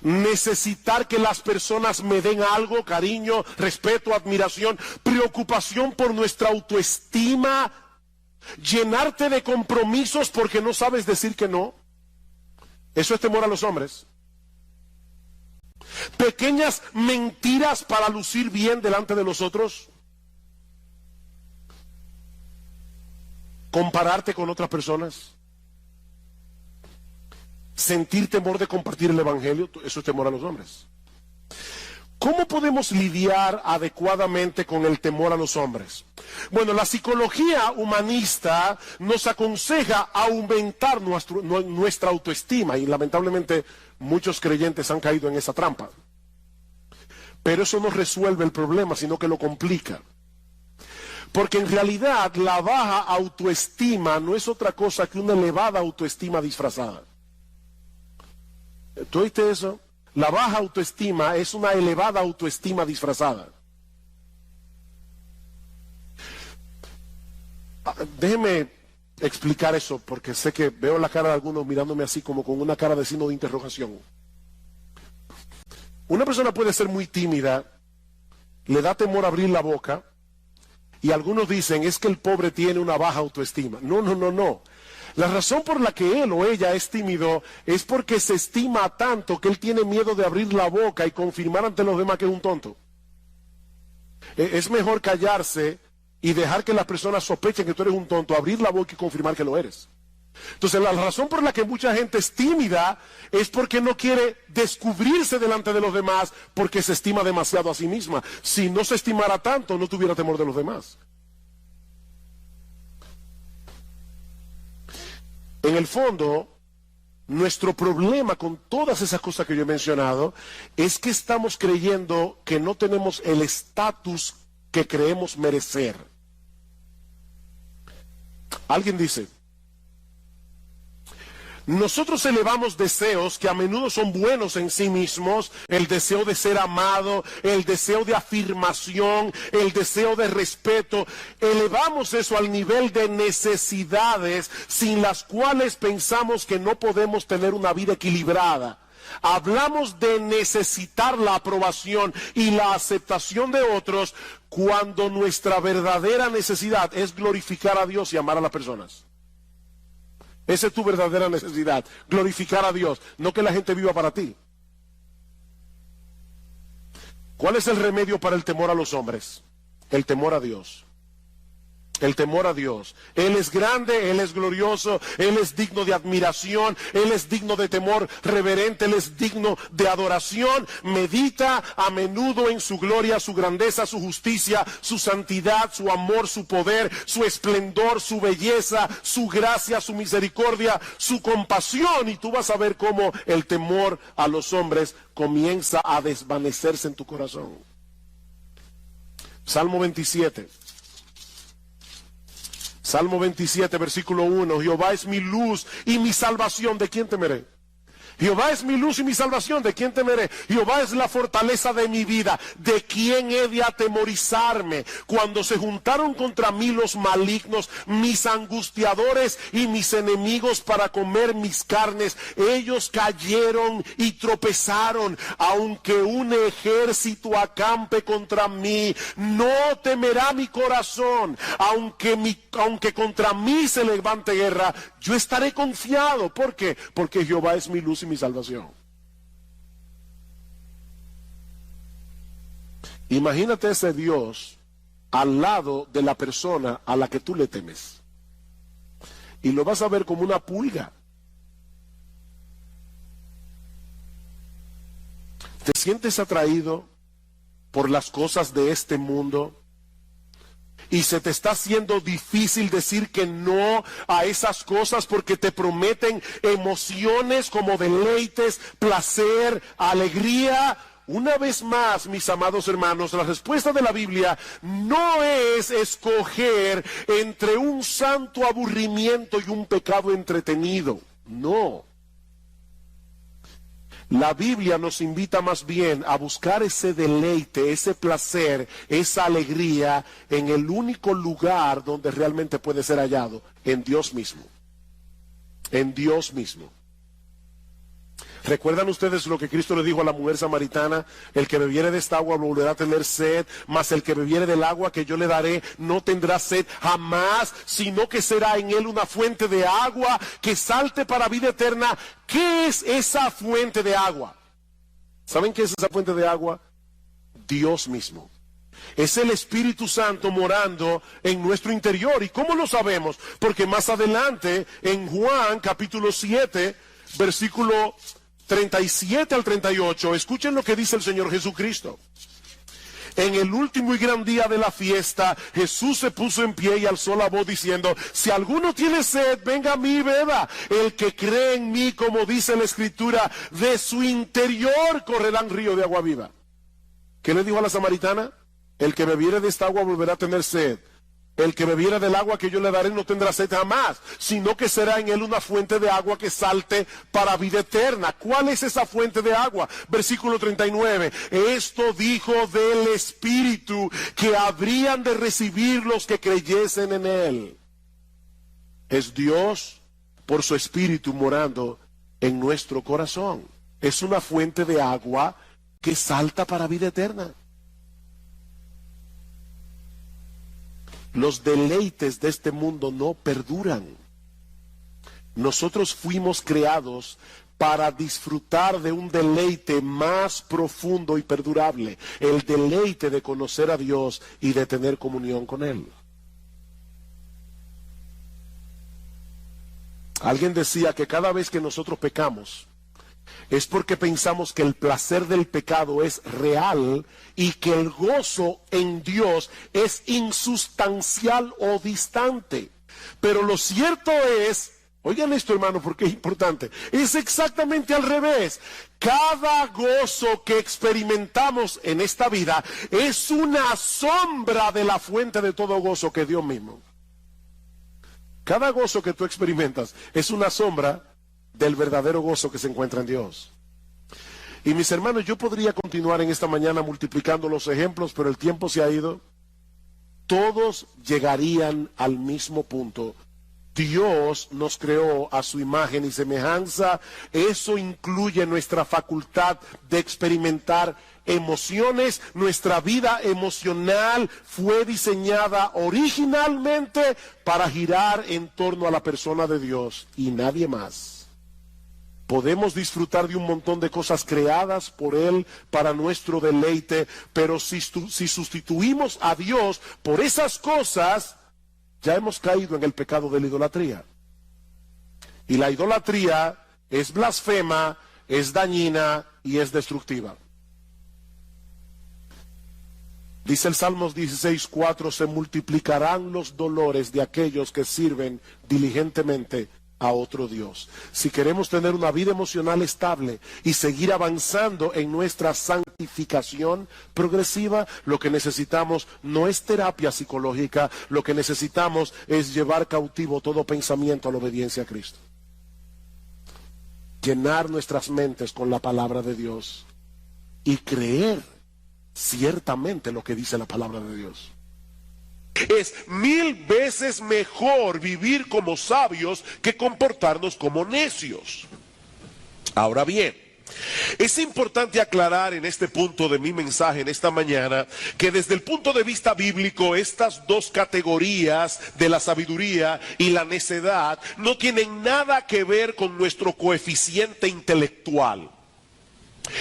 S1: Necesitar que las personas me den algo, cariño, respeto, admiración, preocupación por nuestra autoestima, llenarte de compromisos porque no sabes decir que no. Eso es temor a los hombres. Pequeñas mentiras para lucir bien delante de los otros. Compararte con otras personas. Sentir temor de compartir el evangelio, eso es temor a los hombres. ¿Cómo podemos lidiar adecuadamente con el temor a los hombres? Bueno, la psicología humanista nos aconseja aumentar nuestra autoestima y lamentablemente muchos creyentes han caído en esa trampa. Pero eso no resuelve el problema, sino que lo complica. Porque en realidad la baja autoestima no es otra cosa que una elevada autoestima disfrazada. ¿Tú oíste eso? La baja autoestima es una elevada autoestima disfrazada. Déjeme explicar eso, porque sé que veo la cara de algunos mirándome así como con una cara de signo de interrogación. Una persona puede ser muy tímida, le da temor abrir la boca, y algunos dicen, es que el pobre tiene una baja autoestima. No, no, no, no. La razón por la que él o ella es tímido es porque se estima tanto que él tiene miedo de abrir la boca y confirmar ante los demás que es un tonto. Es mejor callarse y dejar que las personas sospechen que tú eres un tonto, abrir la boca y confirmar que lo eres. Entonces la razón por la que mucha gente es tímida es porque no quiere descubrirse delante de los demás, porque se estima demasiado a sí misma. Si no se estimara tanto, no tuviera temor de los demás. En el fondo, nuestro problema con todas esas cosas que yo he mencionado es que estamos creyendo que no tenemos el estatus que creemos merecer. Alguien dice, nosotros elevamos deseos que a menudo son buenos en sí mismos, el deseo de ser amado, el deseo de afirmación, el deseo de respeto. Elevamos eso al nivel de necesidades sin las cuales pensamos que no podemos tener una vida equilibrada. Hablamos de necesitar la aprobación y la aceptación de otros cuando nuestra verdadera necesidad es glorificar a Dios y amar a las personas. Esa es tu verdadera necesidad, glorificar a Dios, no que la gente viva para ti. ¿Cuál es el remedio para el temor a los hombres? El temor a Dios. El temor a Dios. Él es grande, Él es glorioso, Él es digno de admiración, Él es digno de temor reverente, Él es digno de adoración. Medita a menudo en su gloria, su grandeza, su justicia, su santidad, su amor, su poder, su esplendor, su belleza, su gracia, su misericordia, su compasión. Y tú vas a ver cómo el temor a los hombres comienza a desvanecerse en tu corazón. Salmo 27. Salmo 27, versículo 1. Jehová es mi luz y mi salvación. ¿De quién temeré? Jehová es mi luz y mi salvación. ¿De quién temeré? Jehová es la fortaleza de mi vida. ¿De quién he de atemorizarme? Cuando se juntaron contra mí los malignos, mis angustiadores y mis enemigos para comer mis carnes, ellos cayeron y tropezaron. Aunque un ejército acampe contra mí, no temerá mi corazón. Aunque contra mí se levante guerra, yo estaré confiado. ¿Por qué? Porque Jehová es mi luz y mi salvación. Imagínate ese Dios al lado de la persona a la que tú le temes. Y lo vas a ver como una pulga. ¿Te sientes atraído por las cosas de este mundo? Y se te está haciendo difícil decir que no a esas cosas porque te prometen emociones como deleites, placer, alegría. Una vez más, mis amados hermanos, la respuesta de la Biblia no es escoger entre un santo aburrimiento y un pecado entretenido. No. La Biblia nos invita más bien a buscar ese deleite, ese placer, esa alegría en el único lugar donde realmente puede ser hallado, en Dios mismo. En Dios mismo. ¿Recuerdan ustedes lo que Cristo le dijo a la mujer samaritana? El que bebiere de esta agua volverá a tener sed, mas el que bebiere del agua que yo le daré no tendrá sed jamás, sino que será en él una fuente de agua que salte para vida eterna. ¿Qué es esa fuente de agua? ¿Saben qué es esa fuente de agua? Dios mismo. Es el Espíritu Santo morando en nuestro interior. ¿Y cómo lo sabemos? Porque más adelante, en Juan capítulo 7, versículo 37 al 38, escuchen lo que dice el Señor Jesucristo. En el último y gran día de la fiesta, Jesús se puso en pie y alzó la voz diciendo: si alguno tiene sed, venga a mí y beba. El que cree en mí, como dice la Escritura, de su interior correrán ríos de agua viva. ¿Qué le dijo a la samaritana? El que bebiere de esta agua volverá a tener sed. El que bebiera del agua que yo le daré no tendrá sed jamás, sino que será en él una fuente de agua que salte para vida eterna. ¿Cuál es esa fuente de agua? Versículo 39. Esto dijo del Espíritu que habrían de recibir los que creyesen en él. Es Dios por su Espíritu morando en nuestro corazón. Es una fuente de agua que salta para vida eterna. Los deleites de este mundo no perduran. Nosotros fuimos creados para disfrutar de un deleite más profundo y perdurable, el deleite de conocer a Dios y de tener comunión con Él. Alguien decía que cada vez que nosotros pecamos, es porque pensamos que el placer del pecado es real y que el gozo en Dios es insustancial o distante. Pero lo cierto es, oigan esto hermano porque es importante, es exactamente al revés. Cada gozo que experimentamos en esta vida es una sombra de la fuente de todo gozo que es Dios mismo. Cada gozo que tú experimentas es una sombra del verdadero gozo que se encuentra en Dios. Y mis hermanos, yo podría continuar en esta mañana multiplicando los ejemplos, pero el tiempo se ha ido. Todos llegarían al mismo punto. Dios nos creó a su imagen y semejanza. Eso incluye nuestra facultad de experimentar emociones. Nuestra vida emocional fue diseñada originalmente para girar en torno a la persona de Dios y nadie más. Podemos disfrutar de un montón de cosas creadas por Él para nuestro deleite, pero si sustituimos a Dios por esas cosas, ya hemos caído en el pecado de la idolatría. Y la idolatría es blasfema, es dañina y es destructiva. Dice el Salmos 16:4, se multiplicarán los dolores de aquellos que sirven diligentemente a otro Dios. Si queremos tener una vida emocional estable y seguir avanzando en nuestra santificación progresiva, lo que necesitamos no es terapia psicológica, lo que necesitamos es llevar cautivo todo pensamiento a la obediencia a Cristo. Llenar nuestras mentes con la palabra de Dios y creer ciertamente lo que dice la palabra de Dios. Es 1000 veces mejor vivir como sabios que comportarnos como necios. Ahora bien, es importante aclarar en este punto de mi mensaje en esta mañana que desde el punto de vista bíblico estas dos categorías de la sabiduría y la necedad no tienen nada que ver con nuestro coeficiente intelectual.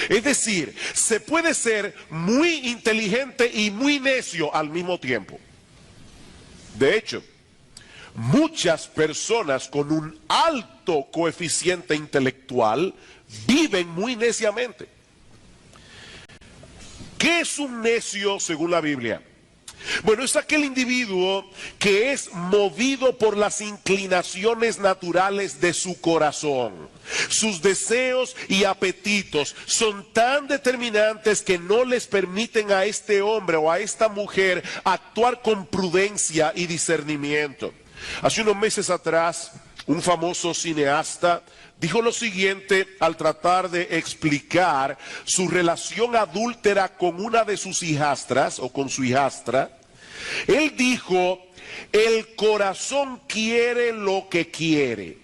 S1: Es decir, se puede ser muy inteligente y muy necio al mismo tiempo. De hecho, muchas personas con un alto coeficiente intelectual viven muy neciamente. ¿Qué es un necio según la Biblia? Bueno, es aquel individuo que es movido por las inclinaciones naturales de su corazón. Sus deseos y apetitos son tan determinantes que no les permiten a este hombre o a esta mujer actuar con prudencia y discernimiento. Hace unos meses atrás, un famoso cineasta dijo lo siguiente al tratar de explicar su relación adúltera con una de sus hijastras o con su hijastra. Él dijo, el corazón quiere lo que quiere.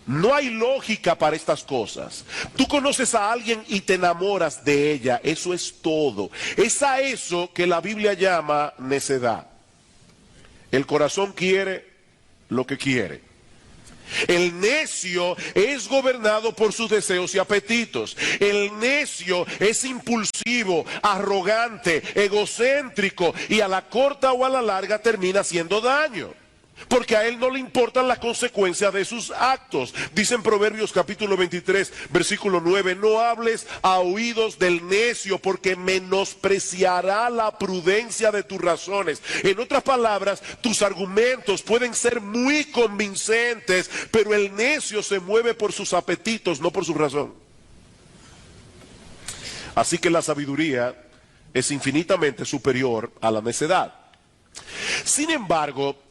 S1: No hay lógica para estas cosas. Tú conoces a alguien y te enamoras de ella, eso es todo. Es a eso que la Biblia llama necedad. El corazón quiere lo que quiere. El necio es gobernado por sus deseos y apetitos. El necio es impulsivo, arrogante, egocéntrico y a la corta o a la larga termina haciendo daño. Porque a él no le importan las consecuencias de sus actos. Dice en Proverbios capítulo 23, versículo 9, no hables a oídos del necio porque menospreciará la prudencia de tus razones. En otras palabras, tus argumentos pueden ser muy convincentes, pero el necio se mueve por sus apetitos, no por su razón. Así que la sabiduría es infinitamente superior a la necedad. Sin embargo,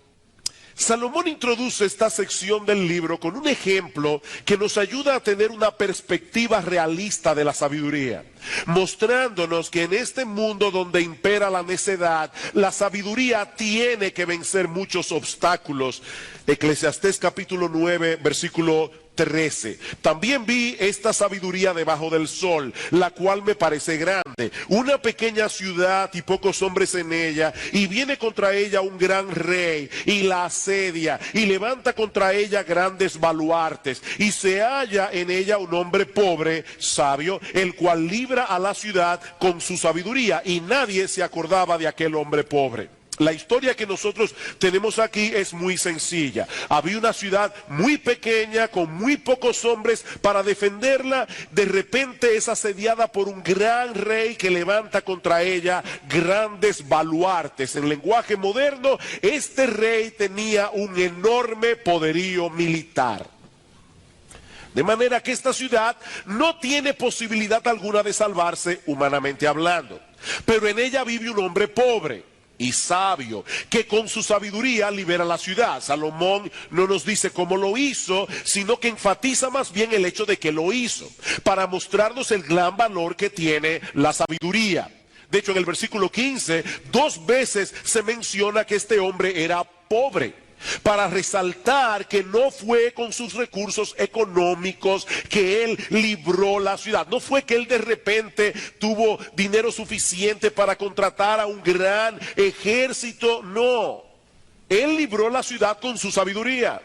S1: Salomón introduce esta sección del libro con un ejemplo que nos ayuda a tener una perspectiva realista de la sabiduría, mostrándonos que en este mundo donde impera la necedad, la sabiduría tiene que vencer muchos obstáculos. Eclesiastés capítulo 9, versículo 13. También vi esta sabiduría debajo del sol, la cual me parece grande, una pequeña ciudad y pocos hombres en ella, y viene contra ella un gran rey, y la asedia, y levanta contra ella grandes baluartes, y se halla en ella un hombre pobre, sabio, el cual libra a la ciudad con su sabiduría, y nadie se acordaba de aquel hombre pobre. La historia que nosotros tenemos aquí es muy sencilla. Había una ciudad muy pequeña con muy pocos hombres para defenderla. De repente es asediada por un gran rey que levanta contra ella grandes baluartes. En lenguaje moderno, este rey tenía un enorme poderío militar. De manera que esta ciudad no tiene posibilidad alguna de salvarse humanamente hablando. Pero en ella vive un hombre pobre y sabio, que con su sabiduría libera la ciudad. Salomón no nos dice cómo lo hizo, sino que enfatiza más bien el hecho de que lo hizo, para mostrarnos el gran valor que tiene la sabiduría. De hecho, en el versículo 15, 2 veces se menciona que este hombre era pobre, para resaltar que no fue con sus recursos económicos que él libró la ciudad. No fue que él de repente tuvo dinero suficiente para contratar a un gran ejército, no. Él libró la ciudad con su sabiduría.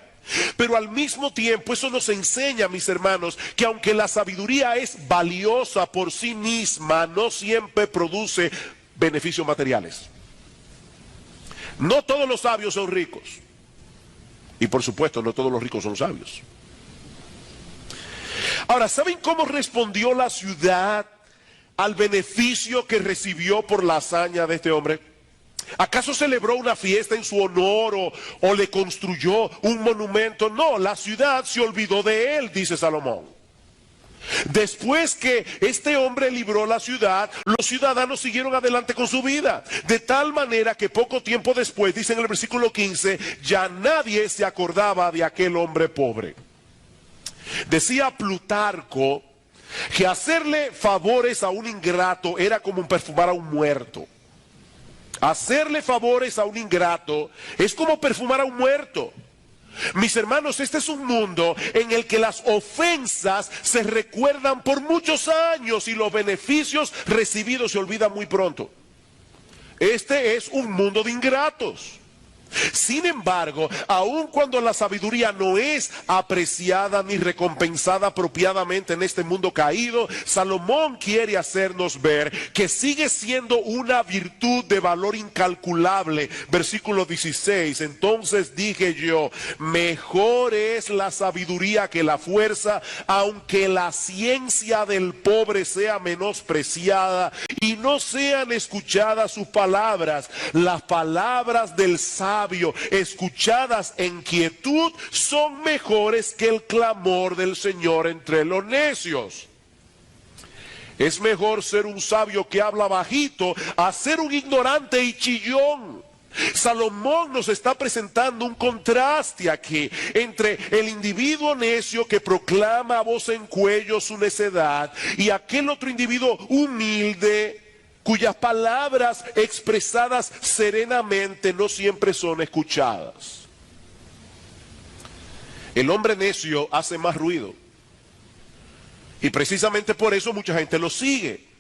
S1: Pero al mismo tiempo eso nos enseña, mis hermanos, que aunque la sabiduría es valiosa por sí misma, no siempre produce beneficios materiales. No todos los sabios son ricos. Y por supuesto, no todos los ricos son sabios. Ahora, ¿saben cómo respondió la ciudad al beneficio que recibió por la hazaña de este hombre? ¿Acaso celebró una fiesta en su honor o le construyó un monumento? No, la ciudad se olvidó de él, dice Salomón. Después que este hombre libró la ciudad, los ciudadanos siguieron adelante con su vida, de tal manera que poco tiempo después, dice en el versículo 15, ya nadie se acordaba de aquel hombre pobre. Decía Plutarco que hacerle favores a un ingrato era como perfumar a un muerto. Hacerle favores a un ingrato es como perfumar a un muerto. Mis hermanos, este es un mundo en el que las ofensas se recuerdan por muchos años y los beneficios recibidos se olvidan muy pronto. Este es un mundo de ingratos. Sin embargo, aun cuando la sabiduría no es apreciada ni recompensada apropiadamente en este mundo caído, Salomón quiere hacernos ver que sigue siendo una virtud de valor incalculable. Versículo 16, entonces dije yo, mejor es la sabiduría que la fuerza, aunque la ciencia del pobre sea menospreciada y no sean escuchadas sus palabras. Las palabras del sabio escuchadas en quietud son mejores que el clamor del Señor entre los necios. Es mejor ser un sabio que habla bajito a ser un ignorante y chillón. Salomón nos está presentando un contraste aquí entre el individuo necio que proclama a voz en cuello su necedad y aquel otro individuo humilde cuyas palabras expresadas serenamente no siempre son escuchadas. El hombre necio hace más ruido y precisamente por eso mucha gente lo sigue.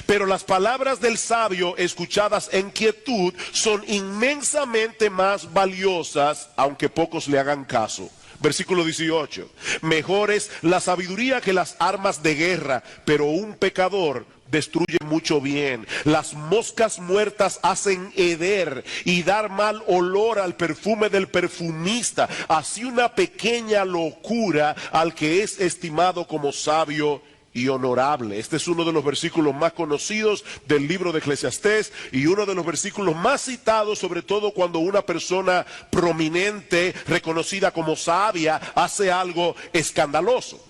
S1: Pero las palabras del sabio escuchadas en quietud son inmensamente más valiosas, aunque pocos le hagan caso. Versículo 18, mejor es la sabiduría que las armas de guerra, pero un pecador destruye mucho bien. Las moscas muertas hacen heder y dar mal olor al perfume del perfumista. Así una pequeña locura al que es estimado como sabio y honorable. Este es uno de los versículos más conocidos del libro de Eclesiastés y uno de los versículos más citados, sobre todo cuando una persona prominente, reconocida como sabia, hace algo escandaloso.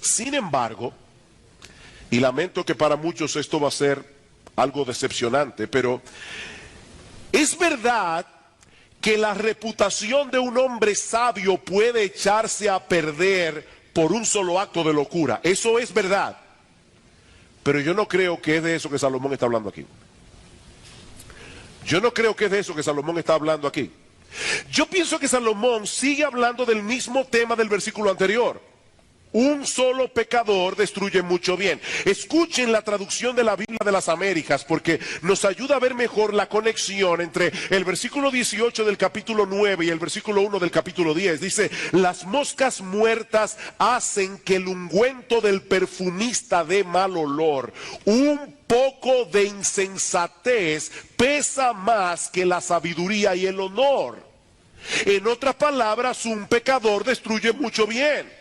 S1: Sin embargo, y lamento que para muchos esto va a ser algo decepcionante, pero es verdad que la reputación de un hombre sabio puede echarse a perder por un solo acto de locura. Eso es verdad. Pero yo no creo que es de eso que Salomón está hablando aquí. Yo no creo que es de eso que Salomón está hablando aquí. Yo pienso que Salomón sigue hablando del mismo tema del versículo anterior. Un solo pecador destruye mucho bien. Escuchen la traducción de la Biblia de las Américas porque nos ayuda a ver mejor la conexión entre el versículo 18 del capítulo 9 y el versículo 1 del capítulo 10. Dice, las moscas muertas hacen que el ungüento del perfumista dé mal olor. Un poco de insensatez pesa más que la sabiduría y el honor. En otras palabras, un pecador destruye mucho bien.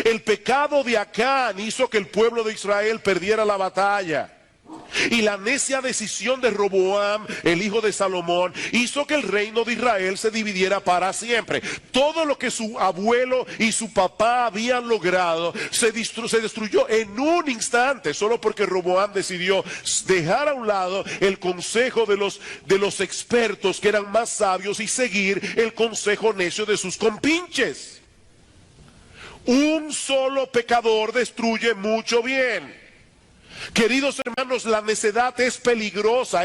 S1: El pecado de Acán hizo que el pueblo de Israel perdiera la batalla. Y la necia decisión de Roboam, el hijo de Salomón, hizo que el reino de Israel se dividiera para siempre. Todo lo que su abuelo y su papá habían logrado se destruyó en un instante, solo porque Roboam decidió dejar a un lado el consejo de los expertos que eran más sabios y seguir el consejo necio de sus compinches. Un solo pecador destruye mucho bien. Queridos hermanos, la necedad es peligrosa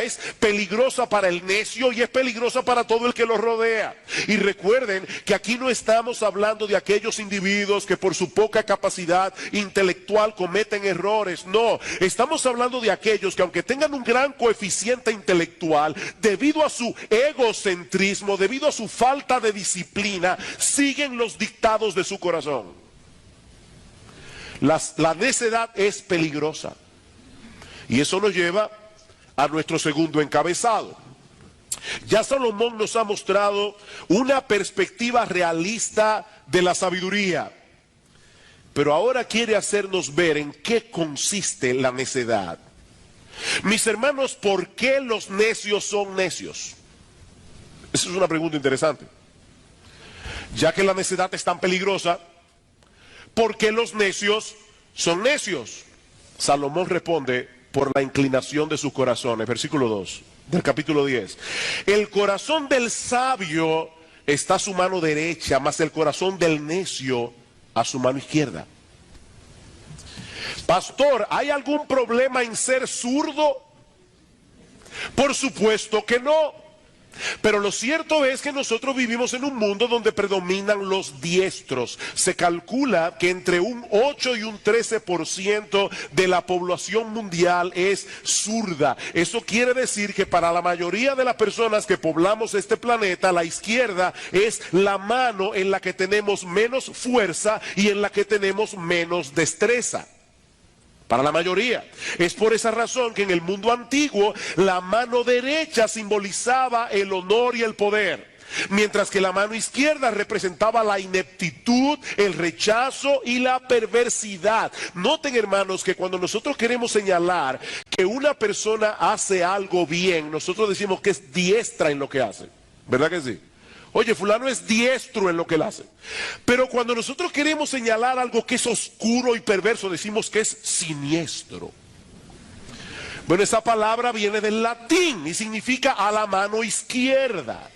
S1: para el necio y es peligrosa para todo el que lo rodea. Y recuerden que aquí no estamos hablando de aquellos individuos que por su poca capacidad intelectual cometen errores. No, estamos hablando de aquellos que aunque tengan un gran coeficiente intelectual, debido a su egocentrismo, debido a su falta de disciplina, siguen los dictados de su corazón. La necedad es peligrosa. Y eso nos lleva a nuestro segundo encabezado. Ya Salomón nos ha mostrado una perspectiva realista de la sabiduría. Pero ahora quiere hacernos ver en qué consiste la necedad. Mis hermanos, ¿por qué los necios son necios? Esa es una pregunta interesante. Ya que la necedad es tan peligrosa, ¿por qué los necios son necios? Salomón responde, por la inclinación de sus corazones. Versículo 2 del capítulo 10. El corazón del sabio está a su mano derecha, mas el corazón del necio a su mano izquierda. Pastor, ¿hay algún problema en ser zurdo? Por supuesto que no. Pero lo cierto es que nosotros vivimos en un mundo donde predominan los diestros. Se calcula que entre un 8 y un 13% de la población mundial es zurda. Eso quiere decir que para la mayoría de las personas que poblamos este planeta, la izquierda es la mano en la que tenemos menos fuerza y en la que tenemos menos destreza. Para la mayoría. Es por esa razón que en el mundo antiguo la mano derecha simbolizaba el honor y el poder, mientras que la mano izquierda representaba la ineptitud, el rechazo y la perversidad. Noten, hermanos, que cuando nosotros queremos señalar que una persona hace algo bien, nosotros decimos que es diestra en lo que hace. ¿Verdad que sí? Oye, fulano es diestro en lo que él hace. Pero cuando nosotros queremos señalar algo que es oscuro y perverso, decimos que es siniestro. Bueno, esa palabra viene del latín y significa a la mano izquierda.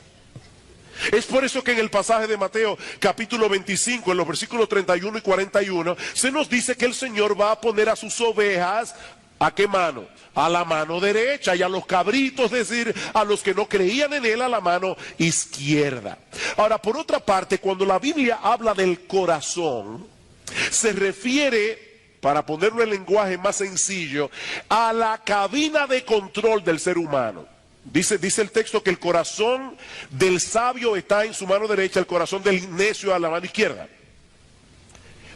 S1: Es por eso que en el pasaje de Mateo capítulo 25, en los versículos 31 y 41, se nos dice que el Señor va a poner a sus ovejas, ¿a qué mano? A la mano derecha, y a los cabritos, es decir, a los que no creían en él, a la mano izquierda. Ahora, por otra parte, cuando la Biblia habla del corazón, se refiere, para ponerlo en lenguaje más sencillo, a la cabina de control del ser humano. Dice el texto que el corazón del sabio está en su mano derecha, el corazón del necio a la mano izquierda.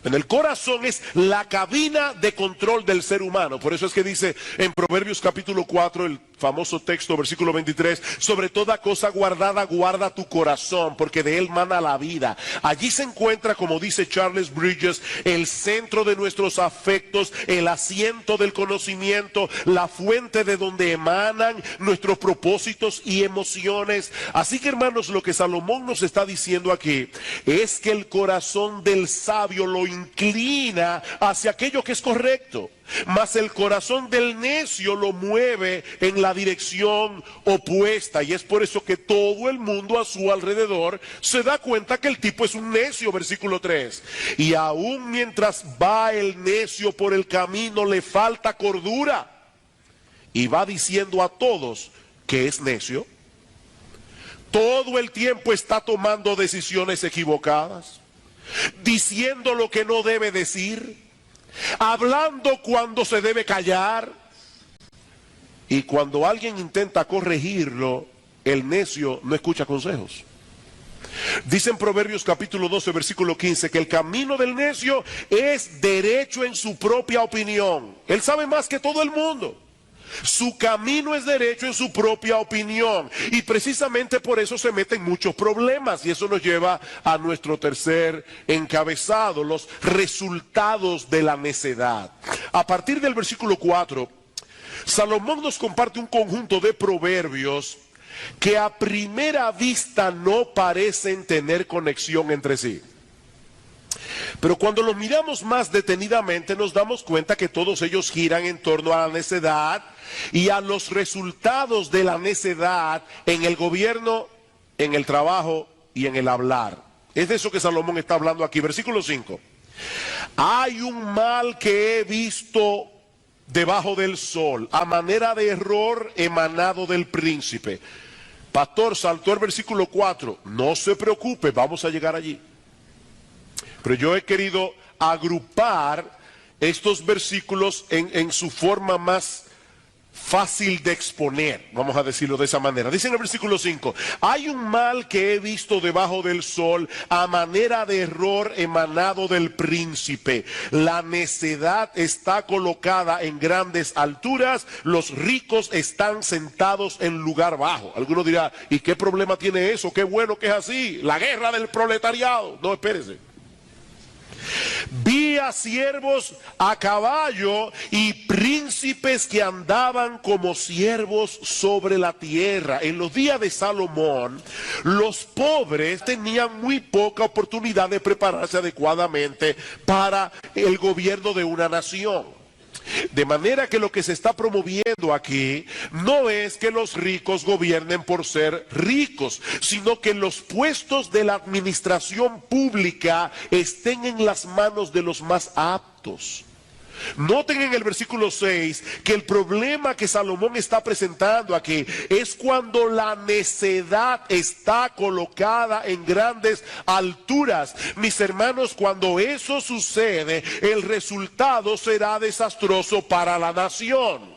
S1: En el corazón es la cabina de control del ser humano. Por eso es que dice en Proverbios capítulo 4, el famoso texto, versículo 23, sobre toda cosa guardada, guarda tu corazón, porque de él mana la vida. Allí se encuentra, como dice Charles Bridges, el centro de nuestros afectos, el asiento del conocimiento, la fuente de donde emanan nuestros propósitos y emociones. Así que, hermanos, lo que Salomón nos está diciendo aquí es que el corazón del sabio lo inclina hacia aquello que es correcto, mas el corazón del necio lo mueve en la dirección opuesta, y es por eso que todo el mundo a su alrededor se da cuenta que el tipo es un necio, versículo 3, y aún mientras va el necio por el camino le falta cordura, y va diciendo a todos que es necio. Todo el tiempo está tomando decisiones equivocadas, diciendo lo que no debe decir, hablando cuando se debe callar, y cuando alguien intenta corregirlo, el necio no escucha consejos. Dice en Proverbios capítulo 12, versículo 15, que el camino del necio es derecho en su propia opinión. Él sabe más que todo el mundo. Su camino es derecho en su propia opinión, y precisamente por eso se meten muchos problemas, y eso nos lleva a nuestro tercer encabezado, los resultados de la necedad. A partir del versículo 4, Salomón nos comparte un conjunto de proverbios que a primera vista no parecen tener conexión entre sí. Pero cuando los miramos más detenidamente nos damos cuenta que todos ellos giran en torno a la necedad y a los resultados de la necedad en el gobierno, en el trabajo y en el hablar. Es de eso que Salomón está hablando aquí. Versículo 5. Hay un mal que he visto debajo del sol, a manera de error emanado del príncipe. Pastor, saltó el versículo 4. No se preocupe, vamos a llegar allí. Pero yo he querido agrupar estos versículos en su forma más fácil de exponer, vamos a decirlo de esa manera. Dice en el versículo 5, hay un mal que he visto debajo del sol, a manera de error emanado del príncipe. La necedad está colocada en grandes alturas, los ricos están sentados en lugar bajo. Alguno dirá, ¿y qué problema tiene eso? Qué bueno que es así, la guerra del proletariado. No, espérese. Vi a siervos a caballo y príncipes que andaban como siervos sobre la tierra. En los días de Salomón, los pobres tenían muy poca oportunidad de prepararse adecuadamente para el gobierno de una nación. De manera que lo que se está promoviendo aquí no es que los ricos gobiernen por ser ricos, sino que los puestos de la administración pública estén en las manos de los más aptos. Noten en el versículo 6 que el problema que Salomón está presentando aquí es cuando la necedad está colocada en grandes alturas. Mis hermanos, cuando eso sucede, el resultado será desastroso para la nación.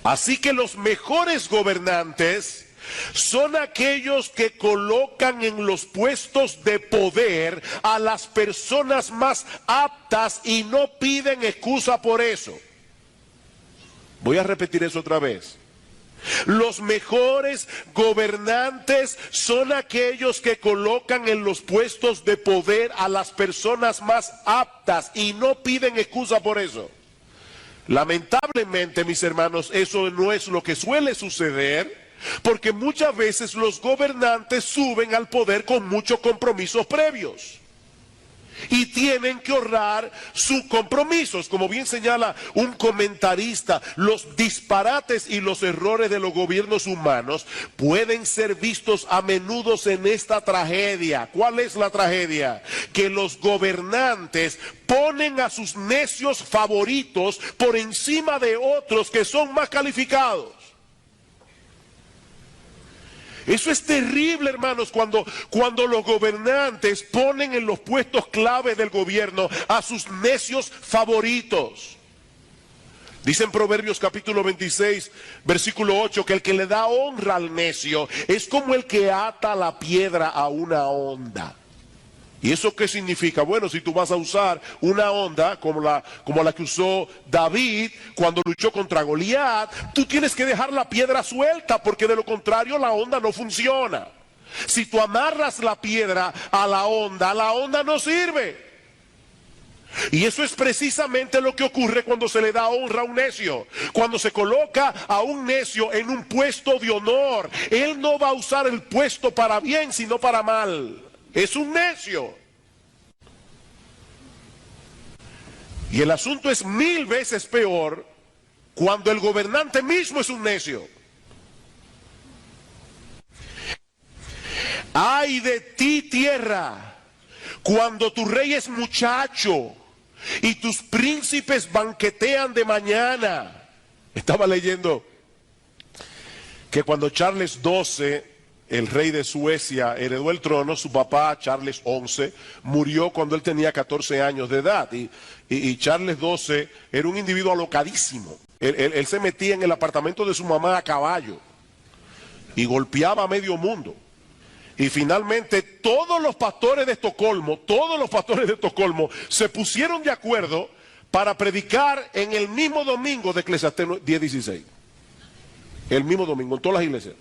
S1: Así que los mejores gobernantes son aquellos que colocan en los puestos de poder a las personas más aptas y no piden excusa por eso. Voy a repetir eso otra vez. Los mejores gobernantes son aquellos que colocan en los puestos de poder a las personas más aptas y no piden excusa por eso. Lamentablemente, mis hermanos, eso no es lo que suele suceder. Porque muchas veces los gobernantes suben al poder con muchos compromisos previos y tienen que honrar sus compromisos. Como bien señala un comentarista, los disparates y los errores de los gobiernos humanos pueden ser vistos a menudo en esta tragedia. ¿Cuál es la tragedia? Que los gobernantes ponen a sus necios favoritos por encima de otros que son más calificados. Eso es terrible, hermanos, cuando los gobernantes ponen en los puestos clave del gobierno a sus necios favoritos. Dice en Proverbios capítulo 26, versículo 8, que el que le da honra al necio es como el que ata la piedra a una honda. ¿Y eso qué significa? Bueno, si tú vas a usar una honda como la que usó David cuando luchó contra Goliat, tú tienes que dejar la piedra suelta, porque de lo contrario la honda no funciona. Si tú amarras la piedra a la honda no sirve. Y eso es precisamente lo que ocurre cuando se le da honra a un necio. Cuando se coloca a un necio en un puesto de honor, él no va a usar el puesto para bien, sino para mal. Es un necio. Y el asunto es 1000 veces peor cuando el gobernante mismo es un necio. ¡Ay de ti, tierra! Cuando tu rey es muchacho y tus príncipes banquetean de mañana. Estaba leyendo que cuando Charles XII, el rey de Suecia, heredó el trono, su papá, Charles XI, murió cuando él tenía 14 años de edad. Y Charles XII era un individuo alocadísimo. Él se metía en el apartamento de su mamá a caballo y golpeaba a medio mundo. Y finalmente todos los pastores de Estocolmo se pusieron de acuerdo para predicar en el mismo domingo de Eclesiastés 10:16. El mismo domingo, en todas las iglesias.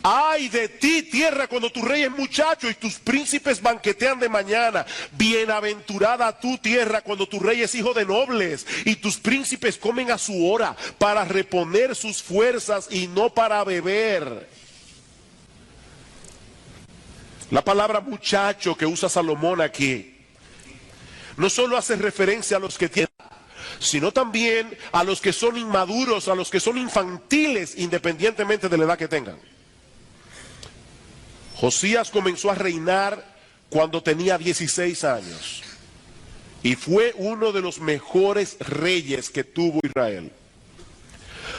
S1: ¡Ay de ti, tierra, cuando tu rey es muchacho y tus príncipes banquetean de mañana! Bienaventurada tu tierra cuando tu rey es hijo de nobles y tus príncipes comen a su hora para reponer sus fuerzas y no para beber. La palabra muchacho que usa Salomón aquí no solo hace referencia a los que tienen, sino también a los que son inmaduros, a los que son infantiles, independientemente de la edad que tengan. Josías comenzó a reinar cuando tenía 16 años y fue uno de los mejores reyes que tuvo Israel.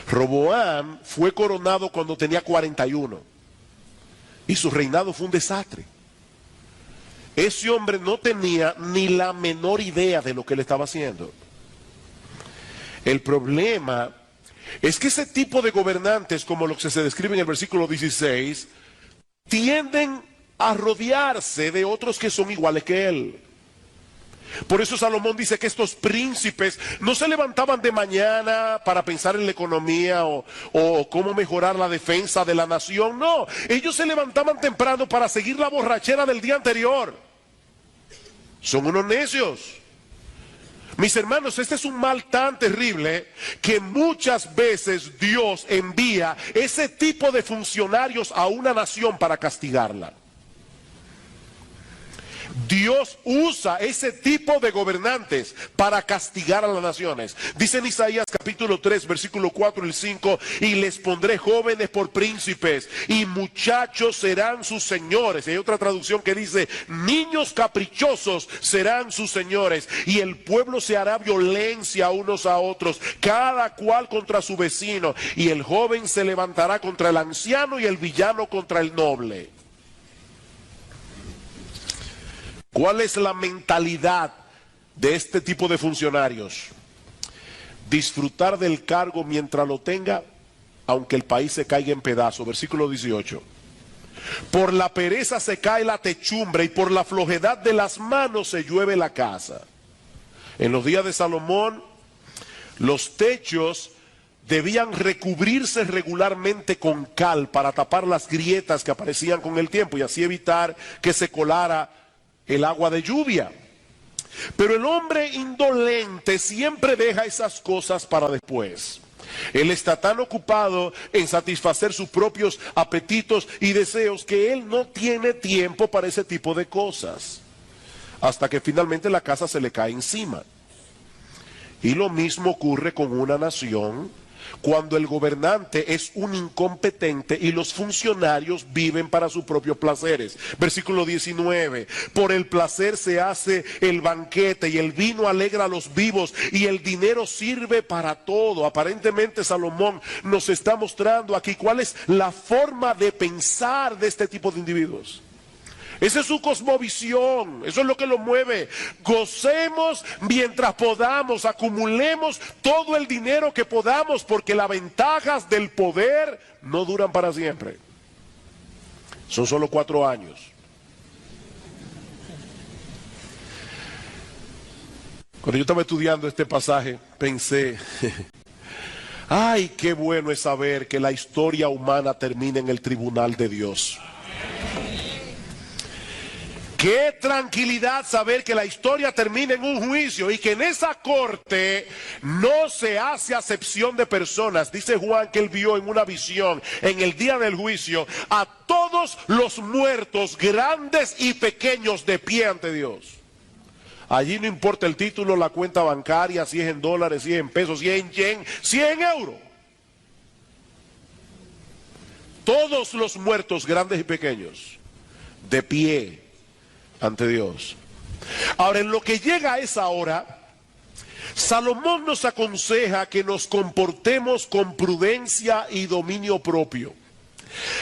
S1: Roboam fue coronado cuando tenía 41 y su reinado fue un desastre. Ese hombre no tenía ni la menor idea de lo que él estaba haciendo. El problema es que ese tipo de gobernantes, como los que se describe en el versículo 16, tienden a rodearse de otros que son iguales que él. Por eso Salomón dice que estos príncipes no se levantaban de mañana para pensar en la economía o cómo mejorar la defensa de la nación. No, ellos se levantaban temprano para seguir la borrachera del día anterior. Son unos necios. Mis hermanos, este es un mal tan terrible que muchas veces Dios envía ese tipo de funcionarios a una nación para castigarla. Dios usa ese tipo de gobernantes para castigar a las naciones. Dice en Isaías capítulo 3, versículo 4 y 5, y les pondré jóvenes por príncipes y muchachos serán sus señores. Y hay otra traducción que dice, niños caprichosos serán sus señores, y el pueblo se hará violencia unos a otros, cada cual contra su vecino, y el joven se levantará contra el anciano y el villano contra el noble. ¿Cuál es la mentalidad de este tipo de funcionarios? Disfrutar del cargo mientras lo tenga, aunque el país se caiga en pedazos. Versículo 18. Por la pereza se cae la techumbre y por la flojedad de las manos se llueve la casa. En los días de Salomón, los techos debían recubrirse regularmente con cal para tapar las grietas que aparecían con el tiempo y así evitar que se colara el agua de lluvia. Pero el hombre indolente siempre deja esas cosas para después. Él está tan ocupado en satisfacer sus propios apetitos y deseos que él no tiene tiempo para ese tipo de cosas, hasta que finalmente la casa se le cae encima. Y lo mismo ocurre con una nación cuando el gobernante es un incompetente y los funcionarios viven para sus propios placeres. Versículo 19, por el placer se hace el banquete y el vino alegra a los vivos y el dinero sirve para todo. Aparentemente Salomón nos está mostrando aquí cuál es la forma de pensar de este tipo de individuos. Esa es su cosmovisión, eso es lo que lo mueve. Gocemos mientras podamos, acumulemos todo el dinero que podamos, porque las ventajas del poder no duran para siempre. Son solo 4 años. Cuando yo estaba estudiando este pasaje, pensé, ay, qué bueno es saber que la historia humana termina en el tribunal de Dios. Qué tranquilidad saber que la historia termina en un juicio y que en esa corte no se hace acepción de personas. Dice Juan que él vio en una visión en el día del juicio a todos los muertos, grandes y pequeños, de pie ante Dios. Allí no importa el título, la cuenta bancaria, si es en dólares, si es en pesos, si es en yen, si es en euro. Todos los muertos, grandes y pequeños, de pie ante Dios. Ahora, en lo que llega a esa hora, Salomón nos aconseja que nos comportemos con prudencia y dominio propio,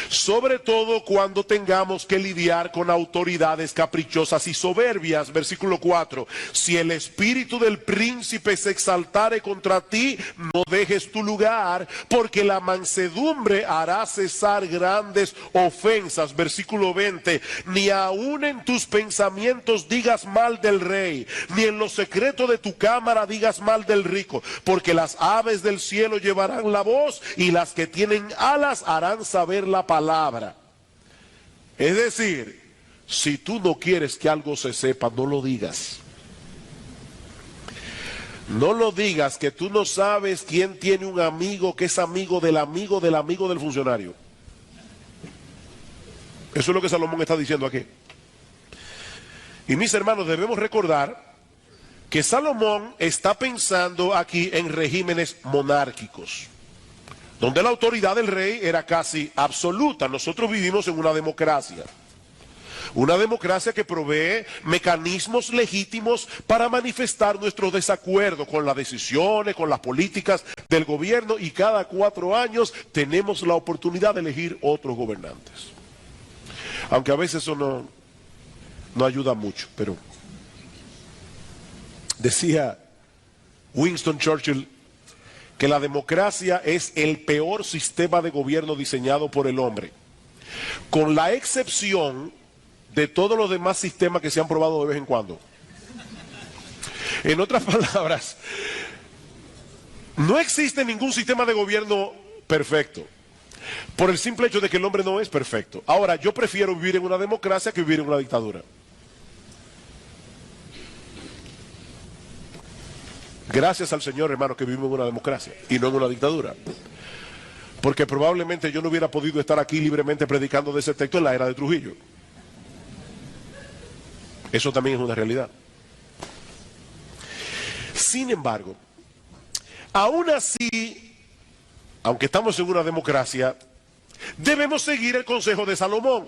S1: sobre todo cuando tengamos que lidiar con autoridades caprichosas y soberbias. Versículo 4, si el espíritu del príncipe se exaltare contra ti, no dejes tu lugar, porque la mansedumbre hará cesar grandes ofensas. Versículo 20, ni aun en tus pensamientos digas mal del rey, ni en lo secreto de tu cámara digas mal del rico, porque las aves del cielo llevarán la voz y las que tienen alas harán saber la palabra. Es decir, si tú no quieres que algo se sepa, no lo digas. No lo digas, que tú no sabes quién tiene un amigo que es amigo del amigo del amigo del funcionario. Eso es lo que Salomón está diciendo aquí. Y mis hermanos, debemos recordar que Salomón está pensando aquí en regímenes monárquicos, donde la autoridad del rey era casi absoluta. Nosotros vivimos en una democracia que provee mecanismos legítimos para manifestar nuestro desacuerdo con las decisiones, con las políticas del gobierno, y cada 4 años tenemos la oportunidad de elegir otros gobernantes. Aunque a veces eso no ayuda mucho, pero decía Winston Churchill que la democracia es el peor sistema de gobierno diseñado por el hombre, con la excepción de todos los demás sistemas que se han probado de vez en cuando. En otras palabras, no existe ningún sistema de gobierno perfecto, por el simple hecho de que el hombre no es perfecto. Ahora, yo prefiero vivir en una democracia que vivir en una dictadura. Gracias al Señor, hermano, que vivimos en una democracia y no en una dictadura. Porque probablemente yo no hubiera podido estar aquí libremente predicando de ese texto en la era de Trujillo. Eso también es una realidad. Sin embargo, aún así, aunque estamos en una democracia, debemos seguir el consejo de Salomón,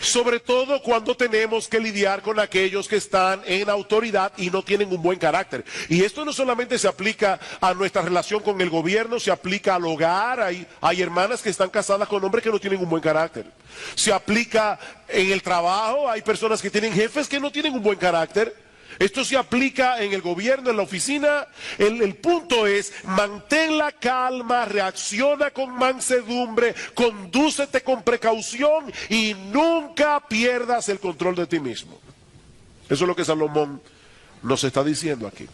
S1: sobre todo cuando tenemos que lidiar con aquellos que están en autoridad y no tienen un buen carácter. Y esto no solamente se aplica a nuestra relación con el gobierno, se aplica al hogar. Hay hermanas que están casadas con hombres que no tienen un buen carácter. Se aplica en el trabajo, hay personas que tienen jefes que no tienen un buen carácter. Esto se aplica en el gobierno, en la oficina. El punto es, mantén la calma, reacciona con mansedumbre, condúcete con precaución y nunca pierdas el control de ti mismo. Eso es lo que Salomón nos está diciendo aquí.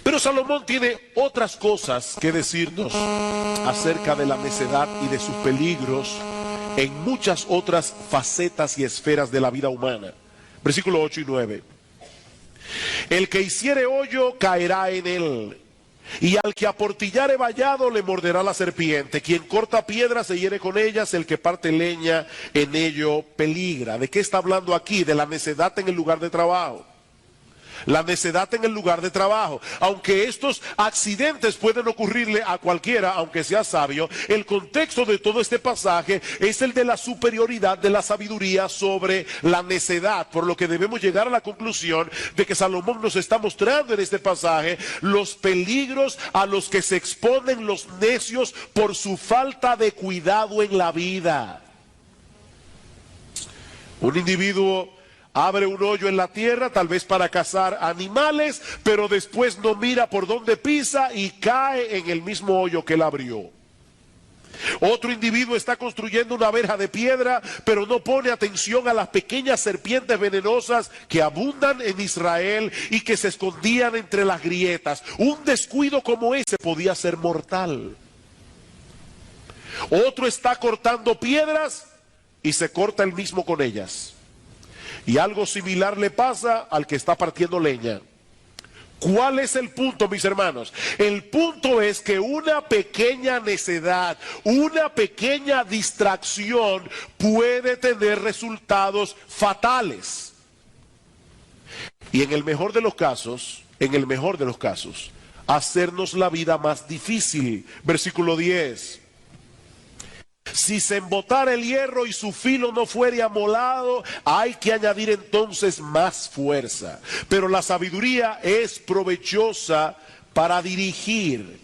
S1: Pero Salomón tiene otras cosas que decirnos acerca de la necedad y de sus peligros en muchas otras facetas y esferas de la vida humana. Versículos 8 y 9. El que hiciere hoyo caerá en él, y al que aportillare vallado le morderá la serpiente. Quien corta piedras se hiere con ellas, el que parte leña en ello peligra. ¿De qué está hablando aquí? De la necedad en el lugar de trabajo. La necedad en el lugar de trabajo. Aunque estos accidentes pueden ocurrirle a cualquiera, aunque sea sabio, el contexto de todo este pasaje es el de la superioridad de la sabiduría sobre la necedad, por lo que debemos llegar a la conclusión de que Salomón nos está mostrando en este pasaje los peligros a los que se exponen los necios por su falta de cuidado en la vida. Un individuo abre un hoyo en la tierra, tal vez para cazar animales, pero después no mira por dónde pisa y cae en el mismo hoyo que él abrió. Otro individuo está construyendo una verja de piedra, pero no pone atención a las pequeñas serpientes venenosas que abundan en Israel y que se escondían entre las grietas. Un descuido como ese podía ser mortal. Otro está cortando piedras y se corta él mismo con ellas. Y algo similar le pasa al que está partiendo leña. ¿Cuál es el punto, mis hermanos? El punto es que una pequeña necedad, una pequeña distracción puede tener resultados fatales. Y en el mejor de los casos, hacernos la vida más difícil. Versículo 10. Si se embotara el hierro y su filo no fuere amolado, hay que añadir entonces más fuerza. Pero la sabiduría es provechosa para dirigir.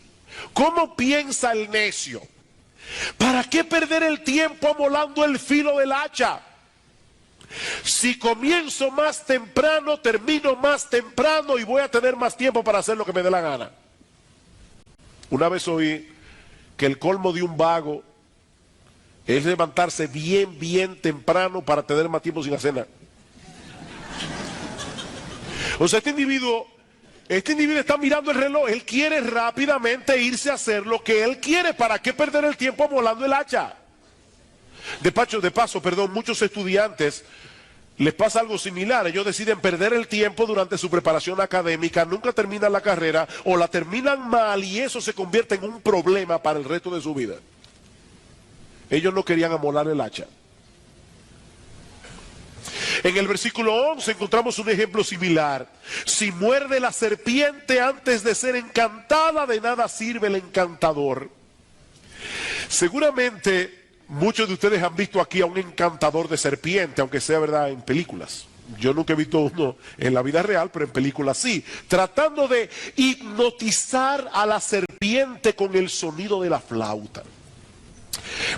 S1: ¿Cómo piensa el necio? ¿Para qué perder el tiempo amolando el filo del hacha? Si comienzo más temprano, termino más temprano y voy a tener más tiempo para hacer lo que me dé la gana. Una vez oí que el colmo de un vago es levantarse bien temprano para tener más tiempo sin hacer nada. O sea, este individuo está mirando el reloj. Él quiere rápidamente irse a hacer lo que él quiere. ¿Para qué perder el tiempo amolando el hacha? De paso, muchos estudiantes les pasa algo similar. Ellos deciden perder el tiempo durante su preparación académica, nunca terminan la carrera o la terminan mal y eso se convierte en un problema para el resto de su vida. Ellos no querían amolar el hacha. En el versículo 11 encontramos un ejemplo similar. Si muerde la serpiente antes de ser encantada, de nada sirve el encantador. Seguramente muchos de ustedes han visto aquí a un encantador de serpiente, aunque sea verdad en películas. Yo nunca he visto uno en la vida real, pero en películas sí. Tratando de hipnotizar a la serpiente con el sonido de la flauta.